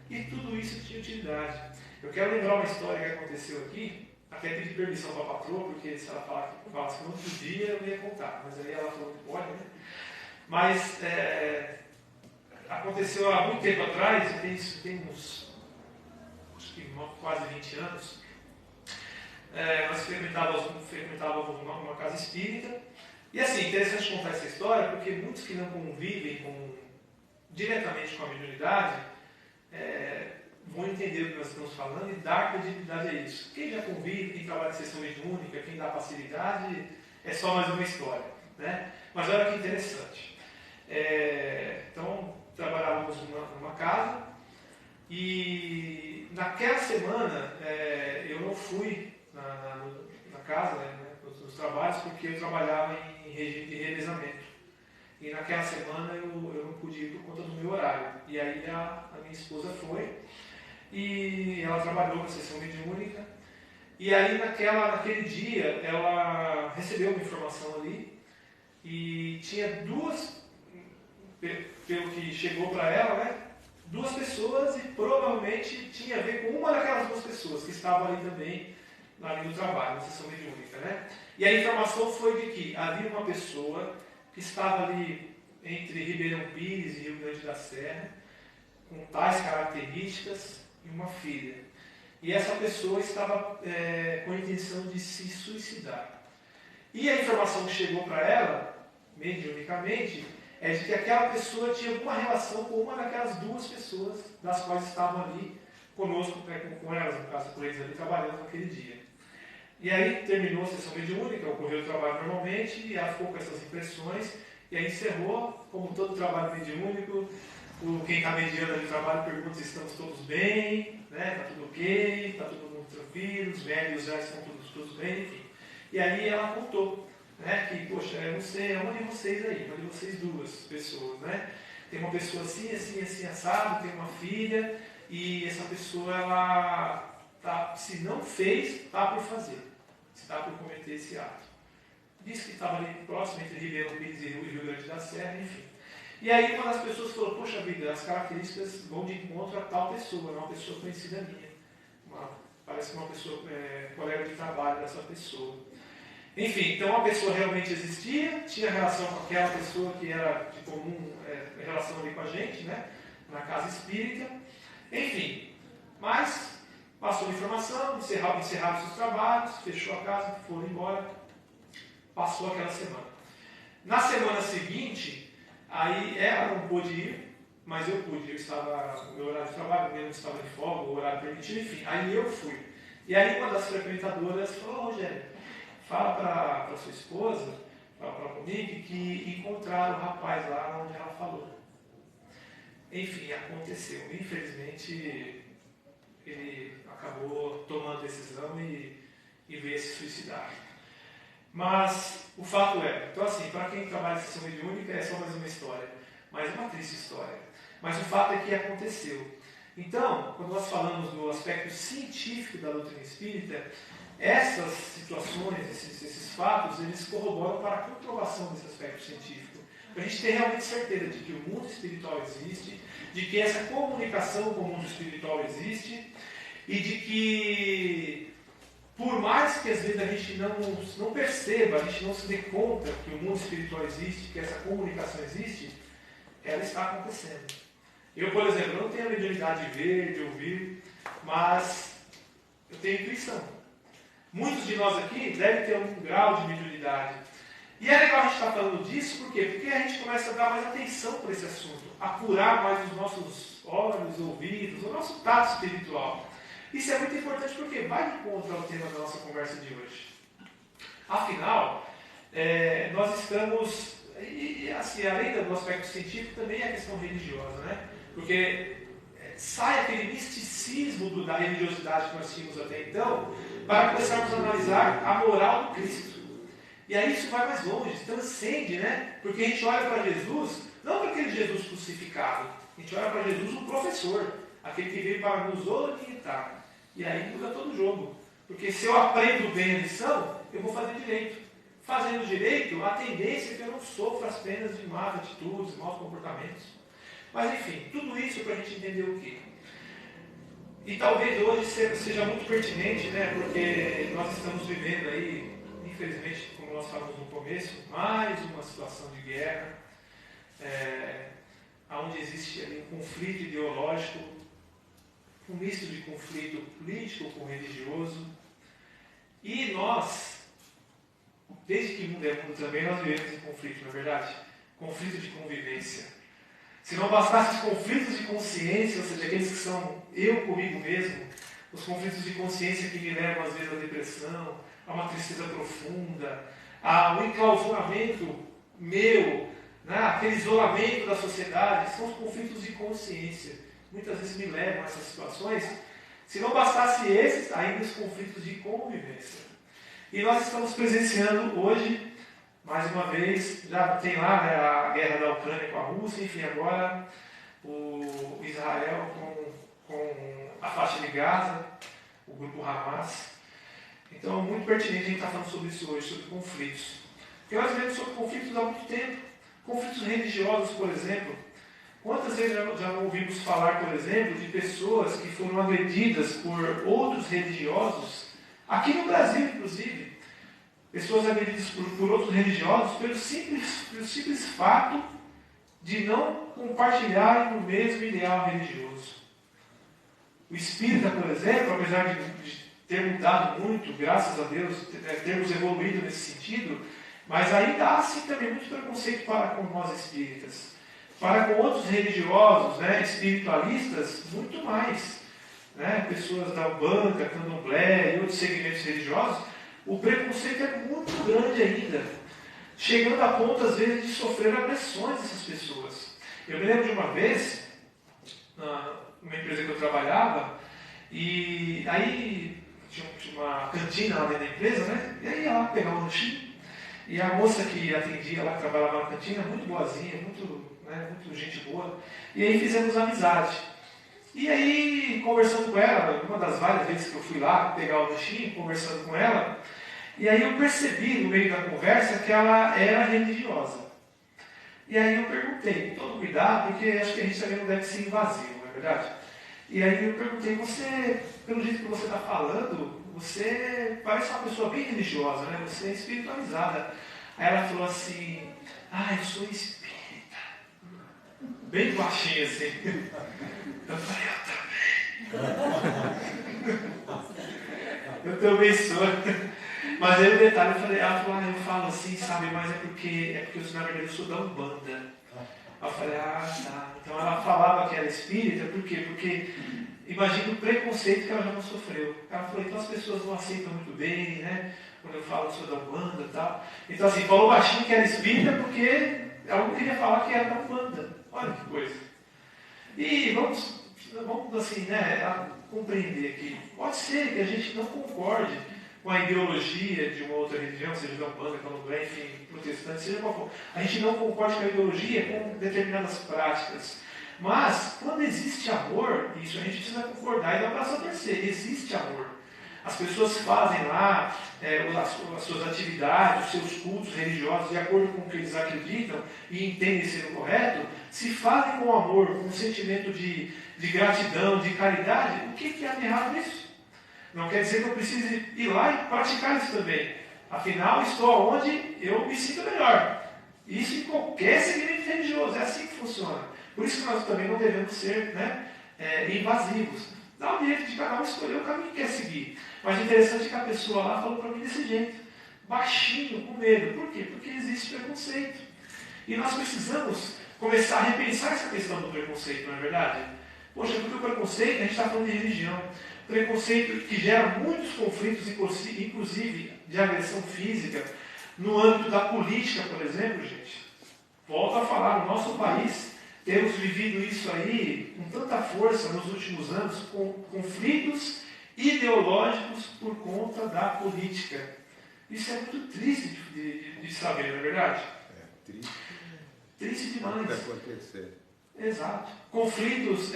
E tudo isso tinha utilidade. Eu quero lembrar uma história que aconteceu aqui, até pedi permissão para a patroa, porque se ela falasse que não podia, eu não ia contar. Mas aí ela falou que pode, né? Mas aconteceu há muito tempo atrás, tem uns, acho que quase 20 anos, nós frequentávamos uma casa espírita. E assim, interessante contar essa história, porque muitos que não convivem diretamente com a mediunidade vão entender o que nós estamos falando e dar credibilidade a isso. Quem já convive, quem trabalha em sessão mediúnica, quem dá facilidade, é só mais uma história, né? Mas olha que interessante. Então, trabalhávamos numa casa e naquela semana eu não fui na casa, né, nos trabalhos, porque eu trabalhava em regime de revezamento. E naquela semana eu não pude ir por conta do meu horário. E aí a minha esposa foi e ela trabalhou na sessão mediúnica. E aí naquele dia ela recebeu uma informação ali e tinha pelo que chegou para ela, né, 2 pessoas, e provavelmente tinha a ver com uma daquelas 2 pessoas que estavam ali também ali no trabalho, na sessão mediúnica, né? E a informação foi de que havia uma pessoa que estava ali entre Ribeirão Pires e Rio Grande da Serra, com tais características, e uma filha. E essa pessoa estava com a intenção de se suicidar. E a informação que chegou para ela, mediunicamente, é de que aquela pessoa tinha alguma relação com uma daquelas duas pessoas das quais estavam ali conosco, com elas, no caso, com eles ali, trabalhando naquele dia. E aí terminou a sessão mediúnica, ocorreu o trabalho normalmente, e ela ficou com essas impressões, e aí encerrou, como todo trabalho mediúnico, quem está mediando ali o trabalho pergunta se estamos todos bem, né? Está tudo ok, está todo mundo tranquilo, os médios já estão todos bem, enfim. E aí ela contou, né, que, poxa, eu não sei, é uma de vocês aí, uma de vocês duas pessoas, né? Tem uma pessoa assim, assim, assim, assado, tem uma filha, e essa pessoa, ela tá, se não fez, está por fazer, está por cometer esse ato. Disse que estava ali próximo entre Ribeirão Pires e Rio Grande da Serra, enfim. E aí uma das pessoas falou, poxa vida, as características vão de encontro a tal pessoa, uma pessoa conhecida minha. Parece que uma pessoa, colega de trabalho dessa pessoa. Enfim, então a pessoa realmente existia, tinha relação com aquela pessoa que era de comum relação ali com a gente, né, na casa espírita. Enfim, mas passou a informação, encerraram seus trabalhos, fechou a casa, foram embora, passou aquela semana. Na semana seguinte, aí ela não pôde ir, mas eu pude. Eu estava no meu horário de trabalho, mesmo estava de folga, o horário permitido, enfim. Aí eu fui. E aí uma das frequentadoras falou, Rogério, fala para sua esposa, para a Monique, que encontraram o rapaz lá onde ela falou. Enfim, aconteceu. Infelizmente, ele acabou tomando a decisão e veio se suicidar. Mas o fato é, então assim, para quem trabalha em sessão mediúnica é só mais uma história, mais uma triste história. Mas o fato é que aconteceu. Então, quando nós falamos do aspecto científico da doutrina espírita, essas situações, esses fatos, eles corroboram para a comprovação desse aspecto científico. Para a gente ter realmente certeza de que o mundo espiritual existe, de que essa comunicação com o mundo espiritual existe, e de que, por mais que às vezes a gente não perceba, a gente não se dê conta que o mundo espiritual existe, que essa comunicação existe, ela está acontecendo. Eu, por exemplo, não tenho a mediunidade de ver, de ouvir, mas eu tenho intuição. Muitos de nós aqui devem ter um grau de mediunidade. E é legal a gente estar falando disso, por quê? Porque a gente começa a dar mais atenção para esse assunto, apurar mais os nossos olhos, ouvidos, o nosso tato espiritual. Isso é muito importante porque vai de encontro ao tema da nossa conversa de hoje. Afinal, nós estamos, e assim, além do aspecto científico, também é a questão religiosa, né? Porque sai aquele misticismo da religiosidade que nós tínhamos até então, para começarmos a analisar a moral do Cristo. E aí isso vai mais longe, transcende, né? Porque a gente olha para Jesus, não para aquele Jesus crucificado, a gente olha para Jesus o professor, aquele que veio para nos orientar. E aí muda todo o jogo. Porque se eu aprendo bem a lição, eu vou fazer direito. Fazendo direito, a tendência é que eu não sofra as penas de más atitudes, maus comportamentos. Mas enfim, tudo isso para a gente entender o quê? E talvez hoje seja muito pertinente, né? Porque nós estamos vivendo aí, infelizmente, como nós falamos no começo, mais uma situação de guerra, onde existe ali um conflito ideológico, um misto de conflito político com religioso. E nós, desde que o mundo é mundo também, nós vivemos em conflito, não é verdade? Conflito de convivência. Se não bastasse os conflitos de consciência, ou seja, aqueles que são eu comigo mesmo, os conflitos de consciência que me levam às vezes à depressão, a uma tristeza profunda, ao enclausuramento meu, né, aquele isolamento da sociedade, são os conflitos de consciência. Muitas vezes me levam a essas situações. Se não bastasse esses, ainda os conflitos de convivência. E nós estamos presenciando hoje, mais uma vez, já tem lá, né, a guerra da Ucrânia com a Rússia, enfim, agora o Israel com a faixa de Gaza, o grupo Hamas. Então é muito pertinente a gente estar falando sobre isso hoje, sobre conflitos. Porque nós vemos sobre conflitos há muito tempo. Conflitos religiosos, por exemplo. Quantas vezes já não ouvimos falar, por exemplo, de pessoas que foram agredidas por outros religiosos, aqui no Brasil, inclusive, pessoas agredidas por outros religiosos pelo simples fato de não compartilharem o mesmo ideal religioso. O espírita, por exemplo, apesar de ter mudado muito, graças a Deus, termos evoluído nesse sentido, mas ainda há sim também muito preconceito para com nós espíritas. Para com outros religiosos, né, espiritualistas, muito mais. Né, pessoas da Umbanda, Candomblé e outros segmentos religiosos, o preconceito é muito grande ainda, chegando a ponto, às vezes, de sofrer agressões dessas pessoas. Eu me lembro de uma vez, numa empresa que eu trabalhava, e aí tinha uma cantina lá dentro da empresa, né? E aí ia lá pegar um lanchinho, e a moça que atendia lá, que trabalhava na cantina, muito boazinha, muito gente boa, e aí fizemos amizade. E aí, conversando com ela, uma das várias vezes que eu fui lá pegar o lanchinho, conversando com ela, e aí eu percebi no meio da conversa que ela era religiosa. E aí eu perguntei, com todo cuidado, porque acho que a gente também não deve ser invasivo, não é verdade? E aí eu perguntei, você, pelo jeito que você está falando, você parece uma pessoa bem religiosa, né? Você é espiritualizada. Aí ela falou assim, eu sou espírita. Bem baixinho assim. Eu falei, eu também sou. Mas aí o detalhe, ela falou, eu falo assim, sabe, mas é porque na verdade eu sou da Umbanda. Eu falei, tá. Então ela falava que era espírita, por quê? Porque imagina o preconceito que ela já não sofreu. Ela falou, então as pessoas não aceitam muito bem, né? Quando eu falo que sou da Umbanda e tal. Então assim, falou baixinho que era espírita porque ela não queria falar que era da Umbanda. Olha que coisa. E vamos assim, né, compreender aqui. Pode ser que a gente não concorde com a ideologia de uma outra religião, seja da Umbanda, Candomblé, enfim, protestante, seja qual for. A gente não concorde com a ideologia, com determinadas práticas. Mas, quando existe amor, isso a gente precisa concordar e dar o braço a torcer. Existe amor. As pessoas fazem lá as suas atividades, os seus cultos religiosos, de acordo com o que eles acreditam e entendem ser o correto, se fazem com amor, com um sentimento de gratidão, de caridade, o que há de errado nisso? Não quer dizer que eu precise ir lá e praticar isso também. Afinal, estou onde eu me sinto melhor. Isso em qualquer segmento religioso, é assim que funciona. Por isso que nós também não devemos ser invasivos. Dá o direito de cada um escolher o caminho que quer seguir. Mas o interessante é que a pessoa lá falou para mim desse jeito, baixinho, com medo. Por quê? Porque existe preconceito. E nós precisamos começar a repensar essa questão do preconceito, não é verdade? Poxa, porque o preconceito, a gente está falando de religião, preconceito que gera muitos conflitos, inclusive de agressão física, no âmbito da política, por exemplo, gente. Volto a falar, no nosso país, temos vivido isso aí com tanta força nos últimos anos, com conflitos ideológicos por conta da política. Isso é muito triste de saber, não é verdade? É triste. Triste demais. Pode acontecer. Exato. Conflitos,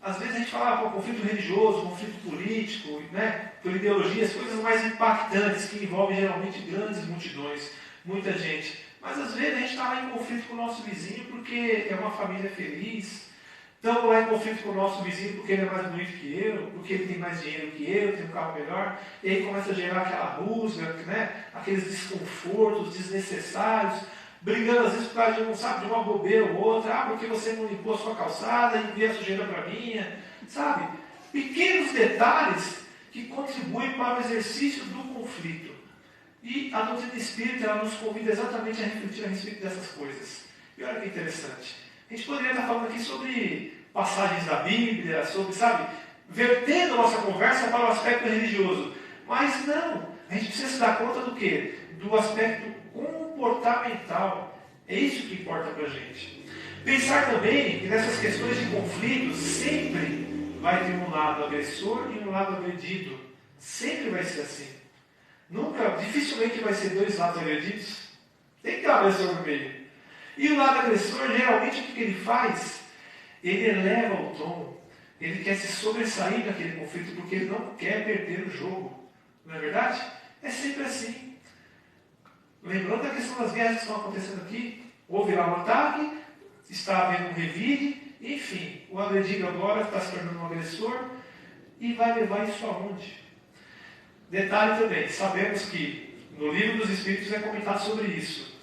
às vezes a gente fala conflito religioso, conflito político, né? Por ideologias, coisas mais impactantes que envolvem geralmente grandes multidões, muita gente. Mas às vezes a gente está lá em conflito com o nosso vizinho porque é uma família feliz. Estamos lá em conflito com o nosso vizinho porque ele é mais bonito que eu, porque ele tem mais dinheiro que eu, tem um carro melhor. E aí começa a gerar aquela rusga, né? Aqueles desconfortos desnecessários, brigando às vezes por causa de uma bobeira ou outra. Porque você não limpou a sua calçada e envia a sujeira para a minha. Sabe? Pequenos detalhes que contribuem para o exercício do conflito. E a doutrina espírita ela nos convida exatamente a refletir a respeito dessas coisas. E olha que interessante. A gente poderia estar falando aqui sobre passagens da Bíblia, sobre, vertendo a nossa conversa para o aspecto religioso. Mas não, a gente precisa se dar conta do quê? Do aspecto comportamental. É isso que importa para a gente. Pensar também que nessas questões de conflitos sempre vai ter um lado agressor e um lado agredido. Sempre vai ser assim. Dificilmente vai ser dois lados agredidos. Tem que ter um agressor no meio. E o lado agressor, geralmente, o que ele faz? Ele eleva o tom. Ele quer se sobressair daquele conflito porque ele não quer perder o jogo. Não é verdade? É sempre assim. Lembrando da questão das guerras que estão acontecendo aqui. Houve lá um ataque, está havendo um revide, enfim, o agredido agora está se tornando um agressor e vai levar isso aonde? Detalhe também, sabemos que no livro dos Espíritos é comentado sobre isso.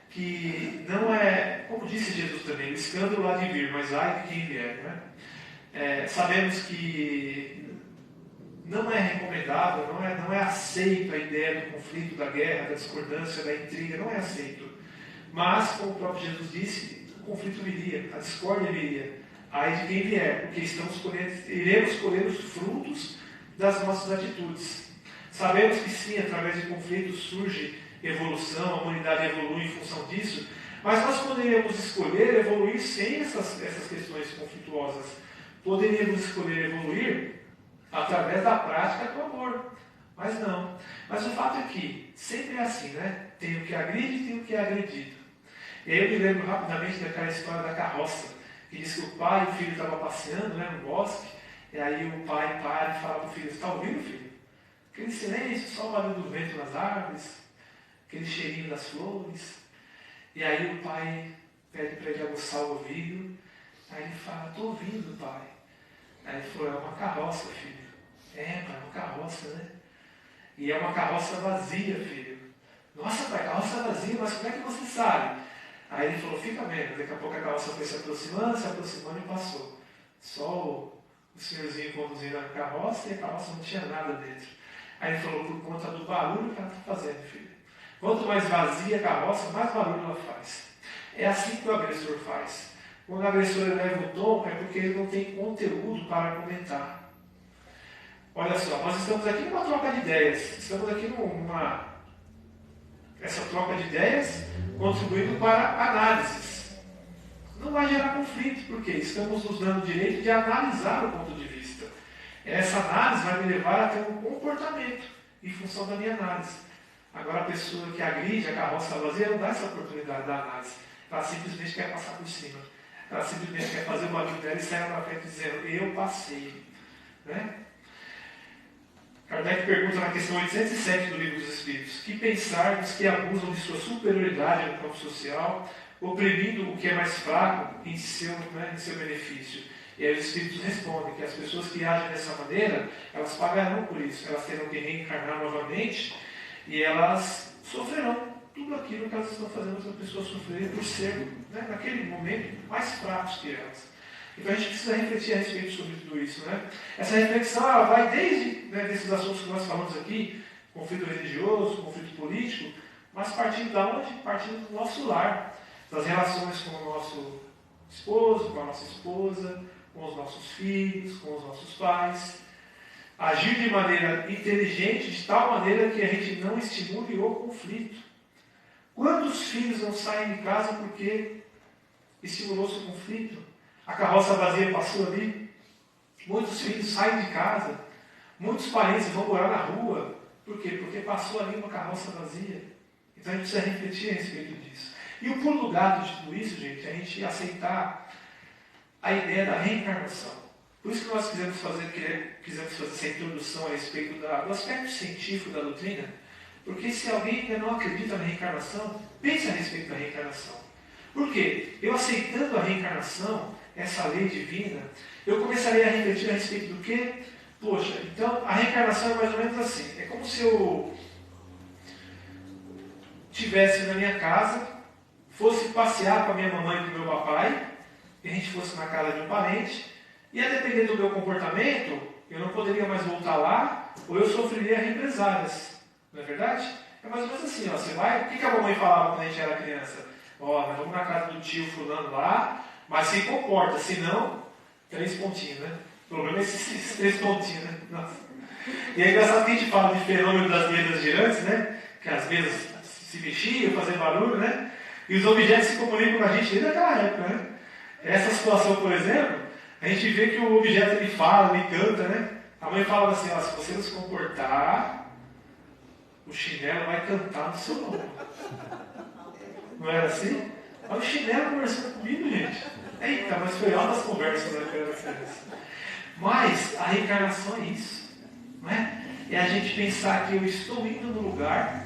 que não é, como disse Jesus também, o escândalo há de vir, mas ai de quem vier, né? Sabemos que não é recomendável, não é aceito a ideia do conflito, da guerra, da discordância, da intriga, não é aceito. Mas, como o próprio Jesus disse, o conflito viria, a discórdia viria, ai de quem vier, porque iremos colher os frutos das nossas atitudes. Sabemos que sim, através de conflitos surge evolução, a humanidade evolui em função disso, mas nós poderíamos escolher evoluir sem essas questões conflituosas. Poderíamos escolher evoluir através da prática do amor, mas não. Mas o fato é que sempre é assim, né? Tem o que agride e tem o que é agredido. E aí eu me lembro rapidamente daquela história da carroça, que diz que o pai e o filho estavam passeando, né, no bosque, e aí o pai para e fala para o filho: está ouvindo, filho? Aquele silêncio, só o barulho do vento nas árvores, aquele cheirinho das flores. E aí o pai pede para ele aguçar o ouvido. Aí ele fala: estou ouvindo, pai. Aí ele falou: é uma carroça, filho. É, pai, é uma carroça, né? E é uma carroça vazia, filho. Nossa, pai, carroça vazia, mas como é que você sabe? Aí ele falou: fica vendo. Daqui a pouco a carroça foi se aproximando e passou. Só o senhorzinho conduzindo a carroça, e a carroça não tinha nada dentro. Aí ele falou: por conta do barulho que ela está fazendo, filho. Quanto mais vazia a carroça, mais barulho ela faz. É assim que o agressor faz. Quando o agressor eleva o tom, é porque ele não tem conteúdo para argumentar. Olha só, nós estamos aqui numa troca de ideias. Estamos aqui essa troca de ideias contribuindo para análises. Não vai gerar conflito, porque estamos nos dando o direito de analisar o ponto de vista. Essa análise vai me levar a ter um comportamento em função da minha análise. Agora a pessoa que agride a carroça vazia não dá essa oportunidade da análise. Ela simplesmente quer passar por cima. Ela simplesmente quer fazer uma vida dela e sair na frente dizendo: eu passei. Né? Kardec pergunta na questão 807 do Livro dos Espíritos: que pensar dos que abusam de sua superioridade no campo social, oprimindo o que é mais fraco em seu benefício? E aí os Espíritos respondem que as pessoas que agem dessa maneira, elas pagarão por isso, elas terão que reencarnar novamente e elas sofrerão tudo aquilo que elas estão fazendo as pessoas sofrerem por ser, né, naquele momento, mais fracos que elas. Então a gente precisa refletir a respeito sobre tudo isso. Né? Essa reflexão ela vai desde desses assuntos que nós falamos aqui, conflito religioso, conflito político, mas partindo da onde? Partindo do nosso lar, das relações com o nosso esposo, com a nossa esposa, com os nossos filhos, com os nossos pais. Agir de maneira inteligente, de tal maneira que a gente não estimule o conflito. Quantos filhos não saem de casa porque estimulou-se o conflito? A carroça vazia passou ali. Muitos filhos saem de casa. Muitos parentes vão morar na rua. Por quê? Porque passou ali uma carroça vazia. Então a gente precisa refletir a respeito disso. E o pulo do gato de tudo isso, gente, é a gente aceitar a ideia da reencarnação. Por isso que nós quisemos fazer essa introdução a respeito do aspecto científico da doutrina, porque se alguém ainda não acredita na reencarnação, pense a respeito da reencarnação. Por quê? Eu aceitando a reencarnação, essa lei divina, eu começarei a refletir a respeito do quê? Poxa, então a reencarnação é mais ou menos assim. É como se eu estivesse na minha casa, fosse passear com a minha mamãe e com o meu papai, e a gente fosse na casa de um parente, e a depender do meu comportamento, eu não poderia mais voltar lá, ou eu sofreria represálias. Não é verdade? É mais ou menos assim, ó, você vai... O que a mamãe falava quando a gente era criança? Ó, nós vamos na casa do tio fulano lá, mas se comporta, senão, 3 pontinhos, né? O problema é esses 3 pontinhos, né? Nossa. E é engraçado que a gente fala de fenômeno das mesas girantes, né? Que as mesas se mexiam, faziam barulho, né? E os objetos se comunicam com a gente desde aquela época, né? Essa situação, por exemplo, a gente vê que o objeto ele fala, ele canta, né? A mãe falava assim, ó, se você não se comportar, o chinelo vai cantar no seu nome. Não era assim? Olha o chinelo conversando comigo, gente. Eita, mas foi altas conversas naquela criança. Mas a reencarnação é isso. Não é? É a gente pensar que eu estou indo no lugar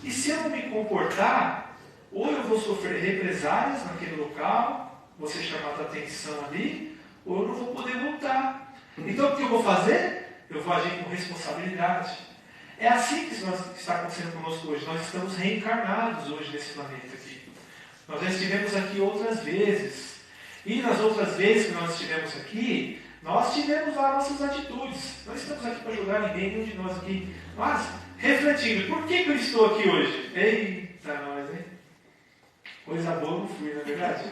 e se eu não me comportar, ou eu vou sofrer represálias naquele local, vou ser chamado a atenção ali, ou eu não vou poder voltar. Então o que eu vou fazer? Eu vou agir com responsabilidade. É assim que está acontecendo conosco hoje. Nós estamos reencarnados hoje nesse planeta aqui. Nós já estivemos aqui outras vezes. E nas outras vezes que nós estivemos aqui, nós tivemos lá nossas atitudes. Não estamos aqui para julgar ninguém, nenhum de nós aqui. Mas, refletindo, por que eu estou aqui hoje? Eita, nós, hein? Coisa boa não fui, não é verdade?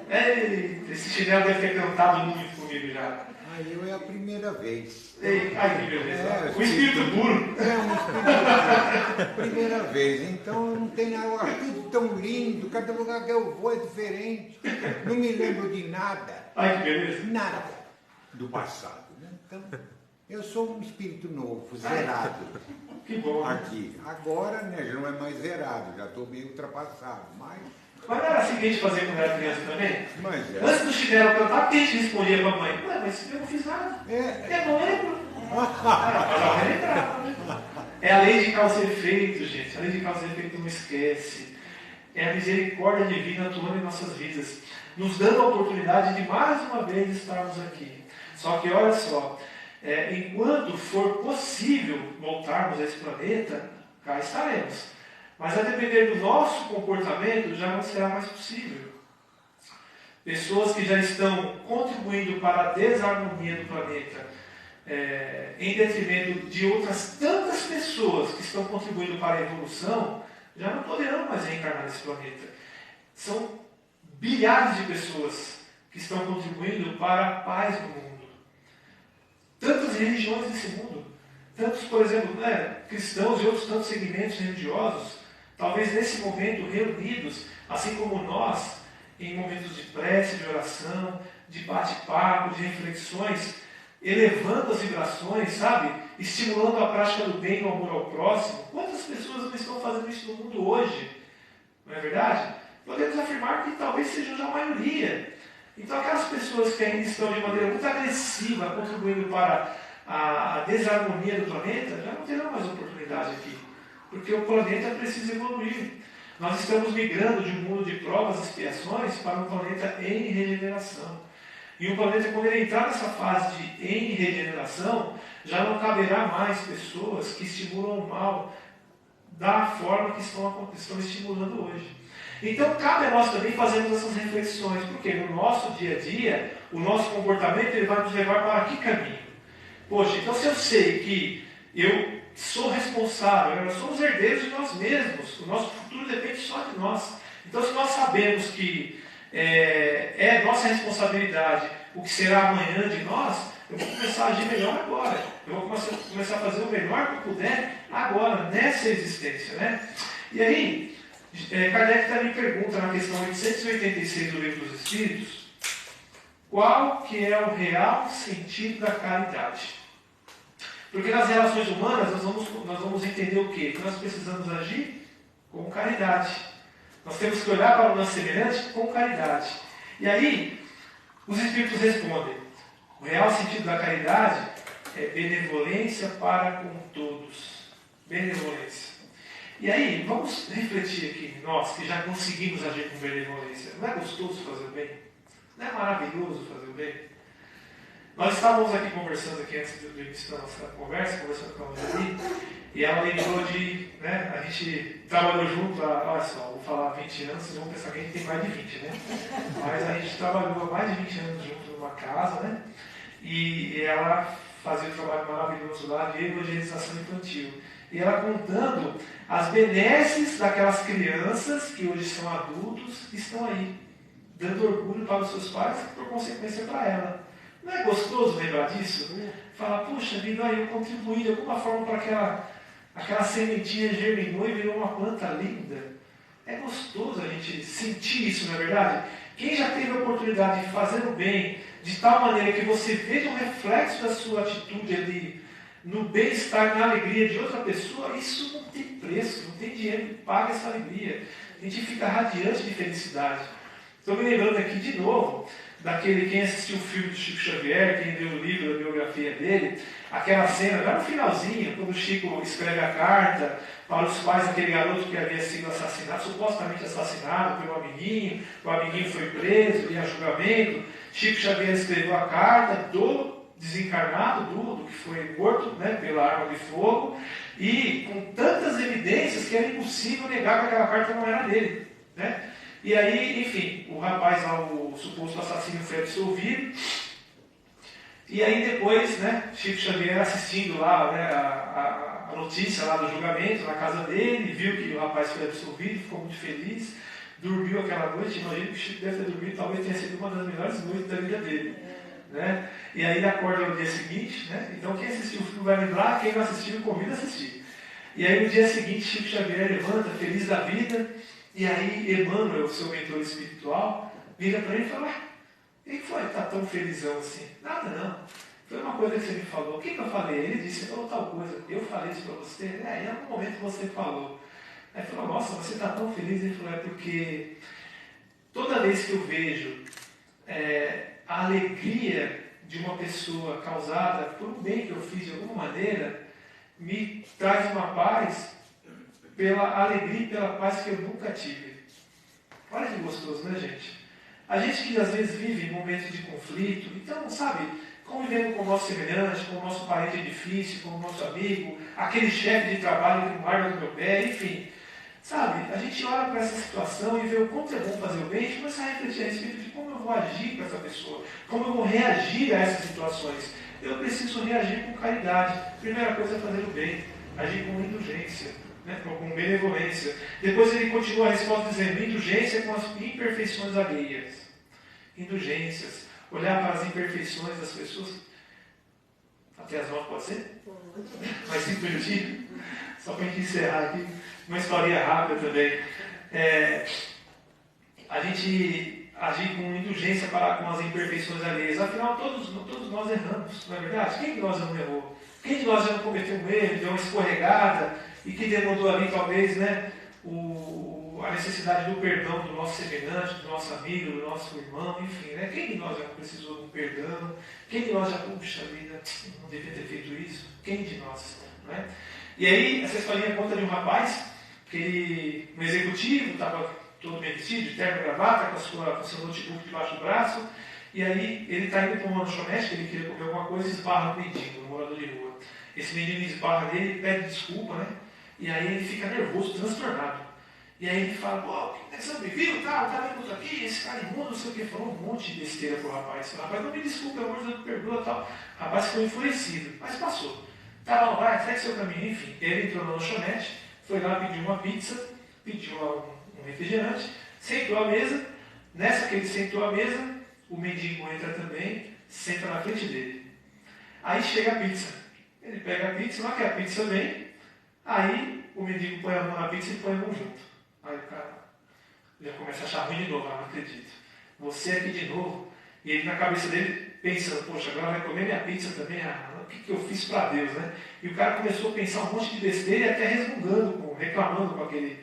Eita, esse chinelo deve ter cantado muito comigo já. Eu é a primeira vez. Ai, que beleza. O espírito puro. Um espírito puro. Primeira vez. Então eu não tenho nada. Eu acho tudo tão lindo. Cada lugar que eu vou é diferente. Não me lembro de nada. Ai, que beleza. Nada do passado. Né? Então, eu sou um espírito novo, zerado. Que bom. Aqui. Agora, né, já não é mais zerado. Já estou meio ultrapassado. Mas não era assim que a gente fazia quando era criança também? Mas Antes do chinelo cantar, porque a gente respondia para a mãe: ué, mas eu não fiz nada. Eu não lembro. Mas ela vai lembrar. É a lei de causa e efeito, gente. A lei de causa e efeito não esquece. É a misericórdia divina atuando em nossas vidas, nos dando a oportunidade de mais uma vez estarmos aqui. Só que olha só, enquanto for possível voltarmos a esse planeta, cá estaremos. Mas a depender do nosso comportamento, já não será mais possível. Pessoas que já estão contribuindo para a desarmonia do planeta, em detrimento de outras tantas pessoas que estão contribuindo para a evolução, já não poderão mais reencarnar nesse planeta. São bilhares de pessoas que estão contribuindo para a paz no mundo. Tantas religiões nesse mundo, tantos, por exemplo, cristãos e outros tantos segmentos religiosos, talvez nesse momento reunidos, assim como nós, em momentos de prece, de oração, de bate-papo, de reflexões, elevando as vibrações, sabe? Estimulando a prática do bem, o amor ao próximo. Quantas pessoas não estão fazendo isso no mundo hoje? Não é verdade? Podemos afirmar que talvez sejam já a maioria. Então aquelas pessoas que ainda estão de maneira muito agressiva, contribuindo para a desarmonia do planeta, já não terão mais oportunidade aqui. Porque o planeta precisa evoluir. Nós estamos migrando de um mundo de provas e expiações para um planeta em regeneração. E um planeta, quando ele entrar nessa fase de em regeneração, já não caberá mais pessoas que estimulam o mal da forma que estão estimulando hoje. Então, cabe a nós também fazermos essas reflexões, porque no nosso dia a dia, o nosso comportamento ele vai nos levar para que caminho? Poxa, então se eu sei que eu sou responsável, nós somos herdeiros de nós mesmos, o nosso futuro depende só de nós. Então, se nós sabemos que é nossa responsabilidade o que será amanhã de nós, eu vou começar a agir melhor agora. Eu vou começar a fazer o melhor que eu puder agora, nessa existência. Né? E aí, Kardec também pergunta na questão 886 do Livro dos Espíritos, qual que é o real sentido da caridade? Porque nas relações humanas nós vamos entender o quê? Que nós precisamos agir com caridade. Nós temos que olhar para o nosso semelhante com caridade. E aí, os Espíritos respondem, o real sentido da caridade é benevolência para com todos. Benevolência. E aí, vamos refletir aqui, nós que já conseguimos agir com benevolência. Não é gostoso fazer o bem? Não é maravilhoso fazer o bem? Nós estávamos aqui conversando aqui antes do início da nossa conversa, conversando com a Roseli, e ela lembrou de, né, a gente trabalhou junto, olha só, vou falar 20 anos, vocês vão pensar que a gente tem mais de 20, né? Mas a gente trabalhou há mais de 20 anos junto numa casa, né? E ela fazia um trabalho maravilhoso lá de evangelização infantil. E ela contando as benesses daquelas crianças que hoje são adultos, que estão aí, dando orgulho para os seus pais e, por consequência, para ela. Não é gostoso lembrar disso? Falar, puxa vida, eu contribuí de alguma forma para aquela sementinha germinou e virou uma planta linda. É gostoso a gente sentir isso, não é verdade? Quem já teve a oportunidade de fazer o bem, de tal maneira que você veja um reflexo da sua atitude ali, no bem-estar, na alegria de outra pessoa, isso não tem preço, não tem dinheiro que pague essa alegria. A gente fica radiante de felicidade. Estou me lembrando aqui de novo quem assistiu o filme do Chico Xavier, quem leu o livro da biografia dele, aquela cena, lá no finalzinho, quando o Chico escreve a carta para os pais daquele garoto que havia sido assassinado, supostamente assassinado pelo amiguinho, o amiguinho foi preso, ia a julgamento, Chico Xavier escreveu a carta do desencarnado, do que foi morto, né, pela arma de fogo, e com tantas evidências que era impossível negar que aquela carta não era dele. Né? E aí, enfim, o rapaz lá, o suposto assassino, foi absolvido. E aí depois, né, Chico Xavier assistindo lá, né, a notícia lá do julgamento na casa dele, viu que o rapaz foi absolvido, ficou muito feliz, dormiu aquela noite. Imagino que o Chico deve ter dormido, talvez tenha sido uma das melhores noites da vida dele. Né? E aí ele acorda no dia seguinte, né? Então quem assistiu o filme vai lembrar, quem não assistiu, convida a assistir. E aí no dia seguinte, Chico Xavier levanta, feliz da vida, e aí Emmanuel, seu mentor espiritual, vira para ele e fala: o que foi? Está tão felizão assim? Nada não. Foi uma coisa que você me falou. O que eu falei? Ele disse: você falou tal coisa. Eu falei isso para você? Em algum momento você falou. Aí falou: nossa, você está tão feliz? Ele falou: é porque toda vez que eu vejo a alegria de uma pessoa causada por um bem que eu fiz de alguma maneira, me traz uma paz pela alegria e pela paz que eu nunca tive. Olha que gostoso, né, gente? A gente que às vezes vive em momentos de conflito, então, sabe, convivendo com o nosso semelhante, com o nosso parente difícil, com o nosso amigo, aquele chefe de trabalho que não larga do meu pé, enfim. Sabe, a gente olha para essa situação e vê o quanto é bom fazer o bem e começa a refletir a respeito de como eu vou agir com essa pessoa, como eu vou reagir a essas situações. Eu preciso reagir com caridade. Primeira coisa é fazer o bem, agir com indulgência, né, com benevolência. Depois ele continua a resposta dizendo: indulgência com as imperfeições alheias. Indulgências, olhar para as imperfeições das pessoas. Até as 9 pode ser? Mais 5 minutinhos? Só para a gente encerrar aqui. Uma historinha rápida também. A gente agir com indulgência para com as imperfeições alheias. Afinal, todos nós erramos, não é verdade? Quem de nós não errou? Quem de nós já não cometeu um erro, deu uma escorregada e que demandou ali, talvez, né, a necessidade do perdão do nosso semelhante, do nosso amigo, do nosso irmão, enfim, né? Quem de nós já não precisou de um perdão? Quem de nós já, puxa vida, não devia ter feito isso? Quem de nós? Né? E aí, essa historinha conta de um rapaz que ele, no executivo, estava todo bem vestido, de terno e gravata, com seu notebook debaixo do braço, e aí ele está indo para uma lanchonete, que ele queria comer alguma coisa, e esbarra no mendigo, no morador de rua. Esse mendigo esbarra nele, pede desculpa, né? E aí ele fica nervoso, transtornado. E aí ele fala: pô, você não me viu? Tá imundo aqui, esse cara imundo, não sei o que. Falou um monte de besteira pro rapaz. O rapaz: não me desculpa, pelo amor de Deus, me perdoa, tal. O rapaz ficou enfurecido, mas passou. Tá bom, vai, segue seu caminho, enfim. Ele entrou na lanchonete, foi lá, pediu uma pizza, pediu um refrigerante, sentou à mesa. Nessa que ele sentou à mesa, o mendigo entra também, senta na frente dele. Aí chega a pizza. Ele pega a pizza, lá que a pizza vem, aí o mendigo põe a mão na pizza e põe a mão junto. Aí o cara já começa a achar ruim de novo: não acredito. Você aqui de novo. E ele na cabeça dele pensando: poxa, agora vai comer minha pizza também? O que eu fiz para Deus, né? E o cara começou a pensar um monte de besteira e até resmungando, reclamando com aquele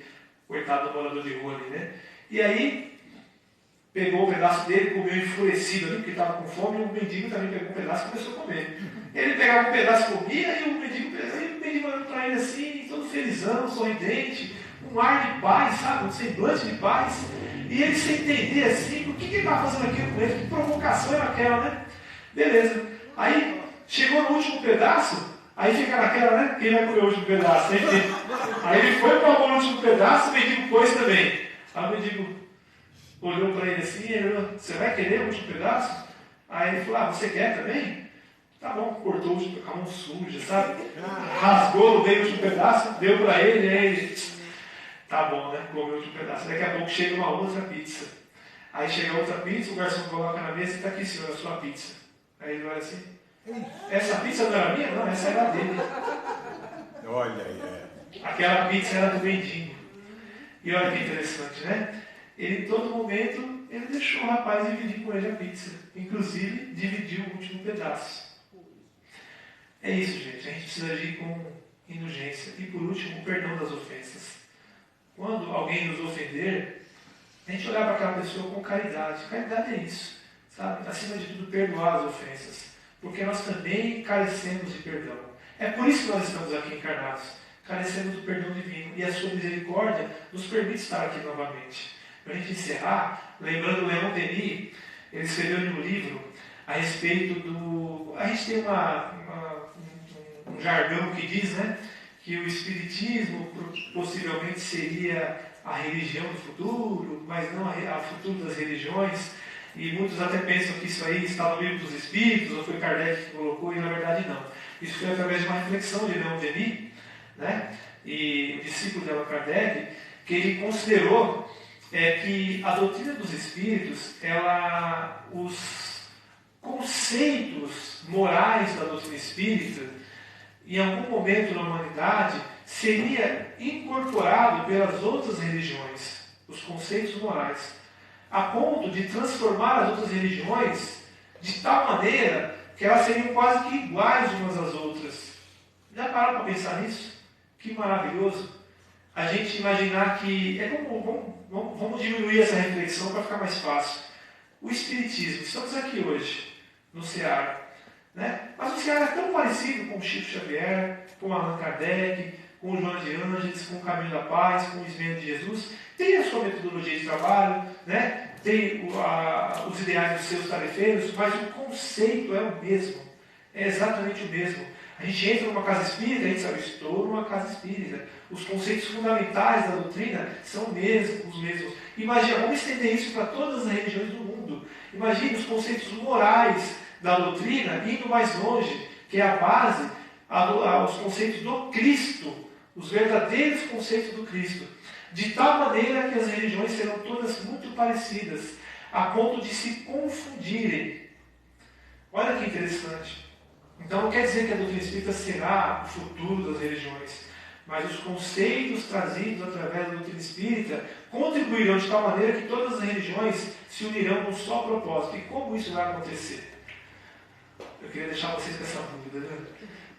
coitado do morador de rua ali, né? E aí pegou um pedaço dele, comeu enfurecido ali, porque estava com fome, e o mendigo também pegou um pedaço e começou a comer. Ele pegava um pedaço e comia, e o mendigo olhando para ele assim, todo felizão, sorridente, um ar de paz, sabe? Um semblante de paz. E ele sem entender assim, o que ele estava fazendo aquilo com ele? Que provocação era aquela, né? Beleza. Aí chegou no último pedaço, aí fica naquela, né? Quem vai comer o último pedaço? Aí ele foi para o último pedaço, o mendigo pôs também. Aí o mendigo olhou para ele assim, você vai querer o último pedaço? Aí ele falou: você quer também? Tá bom, cortou o último, com a mão suja, sabe? Rasgou no meio o último pedaço, deu para ele, aí ele: tá bom, né? Comeu o último pedaço. Daqui a pouco chega uma outra pizza. Aí chega outra pizza, o garçom coloca na mesa e está aqui, senhor, a sua pizza. Aí ele vai assim: essa pizza não era minha? Não, essa era dele. Olha aí. Aquela pizza era do mendigo. E olha que interessante, né? Ele, em todo momento, ele deixou o rapaz dividir com ele a pizza. Inclusive, dividiu o último pedaço. É isso, gente. A gente precisa agir com indulgência. E, por último, o perdão das ofensas. Quando alguém nos ofender, a gente olhar para aquela pessoa com caridade. Caridade é isso, sabe? Acima de tudo, perdoar as ofensas. Porque nós também carecemos de perdão. É por isso que nós estamos aqui encarnados. Carecemos do perdão divino. E a sua misericórdia nos permite estar aqui novamente. Para a gente encerrar, lembrando Leon Denis, ele escreveu em um livro a respeito do... A gente tem um jargão que diz, né, que o Espiritismo possivelmente seria a religião do futuro, mas não a futuro das religiões. E muitos até pensam que isso aí está no livro dos Espíritos, ou foi Kardec que colocou, e na verdade não. Isso foi através de uma reflexão de Leon Denis, né? E o discípulo de Allan Kardec, que ele considerou que a doutrina dos Espíritos, os conceitos morais da doutrina espírita, em algum momento na humanidade, seria incorporado pelas outras religiões, os conceitos morais, a ponto de transformar as outras religiões de tal maneira que elas seriam quase que iguais umas às outras. Já pararam para pensar nisso? Que maravilhoso! A gente imaginar que... Vamos diminuir essa reflexão para ficar mais fácil. O Espiritismo, estamos aqui hoje, no Ceará, né? Mas o Ceará é tão parecido com o Chico Xavier, com Allan Kardec, com o Joana de Ângeles, com o Caminho da Paz, com o Ismênio de Jesus. Tem a sua metodologia de trabalho, né? Tem os ideais dos seus tarefeiros, mas o conceito é o mesmo. É exatamente o mesmo. A gente entra numa casa espírita, a gente sabe, estou numa casa espírita. Os conceitos fundamentais da doutrina são os mesmos. Imagina, vamos estender isso para todas as religiões do mundo. Imagine os conceitos morais da doutrina indo mais longe, que é a base, os conceitos do Cristo, os verdadeiros conceitos do Cristo. De tal maneira que as religiões serão todas muito parecidas, a ponto de se confundirem. Olha que interessante. Então não quer dizer que a doutrina espírita será o futuro das religiões, mas os conceitos trazidos através da doutrina espírita contribuirão de tal maneira que todas as religiões se unirão num só propósito. E como isso vai acontecer? Eu queria deixar vocês com essa dúvida, né?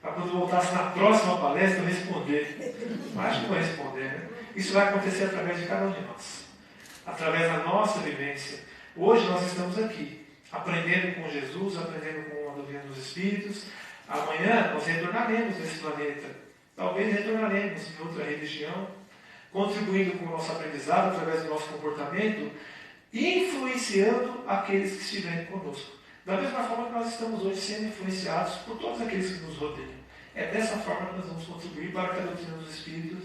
Para quando voltasse na próxima palestra eu responder. Mas acho que não vou responder, né? Isso vai acontecer através de cada um de nós, através da nossa vivência. Hoje nós estamos aqui, aprendendo com Jesus, aprendendo com a doutrina dos Espíritos. Amanhã nós retornaremos nesse planeta. Talvez retornaremos em outra religião, contribuindo com o nosso aprendizado através do nosso comportamento, influenciando aqueles que estiverem conosco. Da mesma forma que nós estamos hoje sendo influenciados por todos aqueles que nos rodeiam. É dessa forma que nós vamos contribuir para que a doutrina dos Espíritos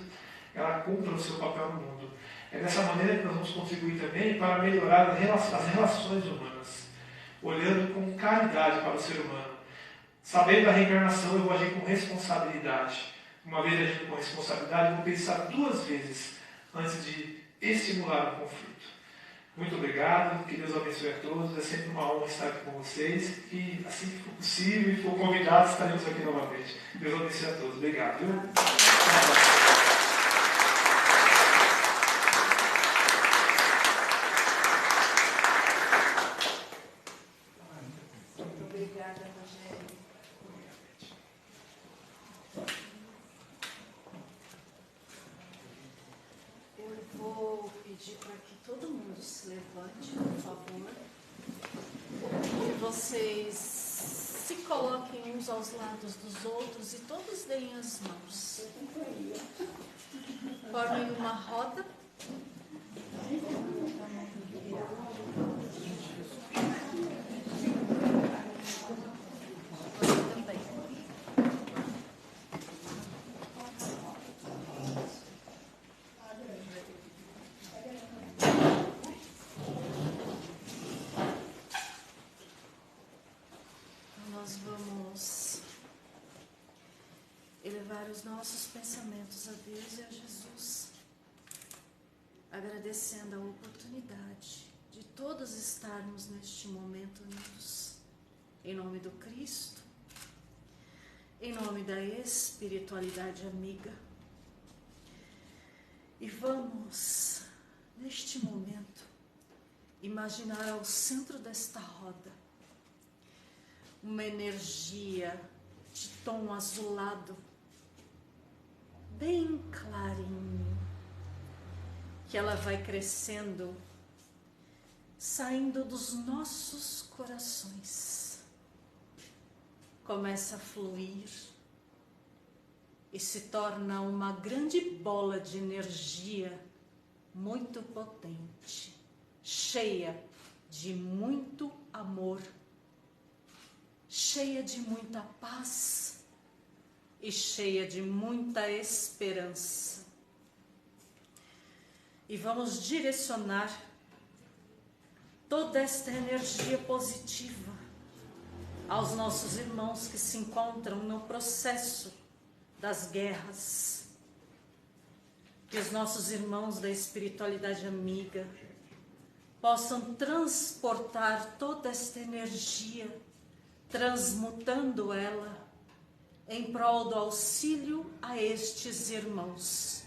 ela cumpra o seu papel no mundo. É dessa maneira que nós vamos contribuir também para melhorar as relações humanas, olhando com caridade para o ser humano. Sabendo a reencarnação, eu vou agir com responsabilidade. Uma vez agindo com responsabilidade, eu vou pensar 2 vezes antes de estimular o conflito. Muito obrigado, que Deus abençoe a todos. É sempre uma honra estar aqui com vocês. E assim que for possível e for convidado, estaremos aqui novamente. Deus abençoe a todos. Obrigado. Viu? Obrigada, Rogério. Eu vou pedir para que todo mundo se levante, por favor. Que vocês se coloquem uns aos lados dos outros e todos deem as mãos. Formem uma roda. Também. Nós vamos elevar os nossos pensamentos a Deus e a Jesus, agradecendo a oportunidade de todos estarmos neste momento unidos, em nome do Cristo, em nome da espiritualidade amiga. E vamos, neste momento, imaginar ao centro desta roda uma energia de tom azulado, bem clarinho, que ela vai crescendo, saindo dos nossos corações, começa a fluir e se torna uma grande bola de energia muito potente, cheia de muito amor, cheia de muita paz e cheia de muita esperança. e vamos direcionar toda esta energia positiva aos nossos irmãos que se encontram no processo das guerras. Que os nossos irmãos da espiritualidade amiga possam transportar toda esta energia, transmutando ela em prol do auxílio a estes irmãos.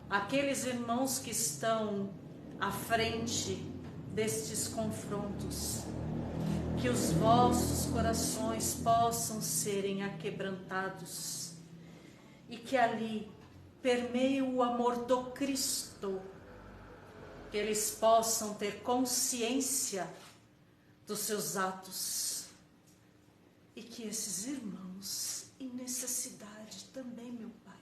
Aqueles irmãos que estão à frente destes confrontos, que os vossos corações possam serem aquebrantados e que ali permeie o amor do Cristo, que eles possam ter consciência dos seus atos e que esses irmãos em necessidade também, meu Pai,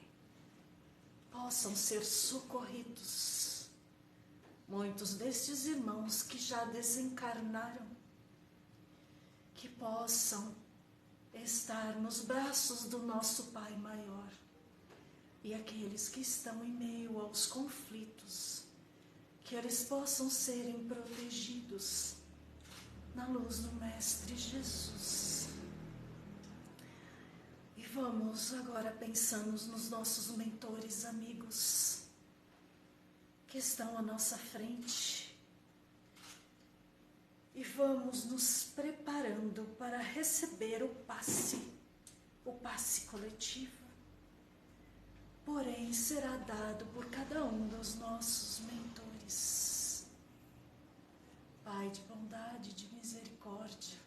possam ser socorridos. Muitos destes irmãos que já desencarnaram, que possam estar nos braços do nosso Pai maior, e aqueles que estão em meio aos conflitos, que eles possam serem protegidos na luz do Mestre Jesus. E vamos agora pensando nos nossos mentores amigos que estão à nossa frente, e vamos nos preparando para receber o passe coletivo. Porém, será dado por cada um dos nossos mentores. Pai de bondade e de misericórdia,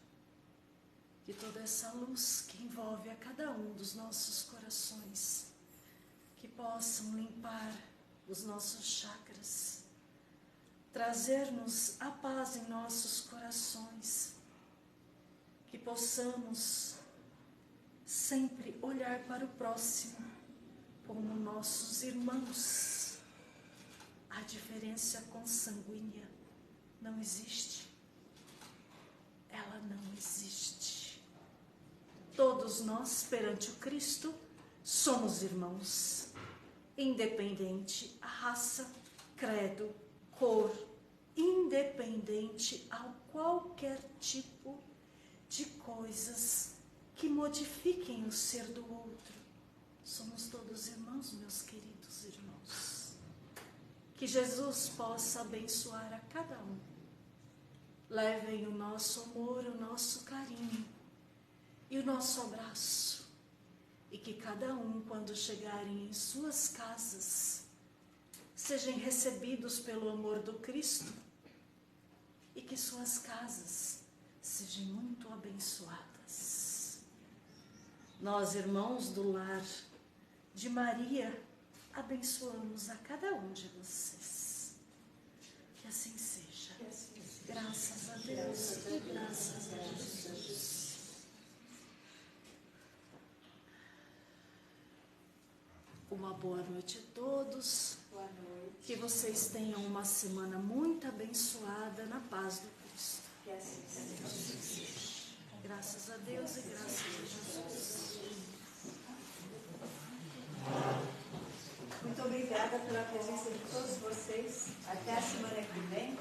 que toda essa luz que envolve a cada um dos nossos corações, que possam limpar os nossos chakras, trazer-nos a paz em nossos corações, que possamos sempre olhar para o próximo como nossos irmãos. A diferença consanguínea não existe. Ela não existe. Todos nós, perante o Cristo, somos irmãos, independente a raça, credo, cor, independente a qualquer tipo de coisas que modifiquem o ser do outro. Somos todos irmãos, meus queridos irmãos. Que Jesus possa abençoar a cada um. Levem o nosso amor, o nosso carinho e o nosso abraço. E que cada um, quando chegarem em suas casas, sejam recebidos pelo amor do Cristo e que suas casas sejam muito abençoadas. Nós, irmãos do lar de Maria, abençoamos a cada um de vocês. Que assim seja. Graças a Deus e graças a Jesus. Uma boa noite a todos. Boa noite. Que vocês tenham uma semana muito abençoada na paz do Cristo. Que assim seja. Graças a Deus e graças a Jesus. Muito obrigada pela presença de todos vocês. Até a semana que vem.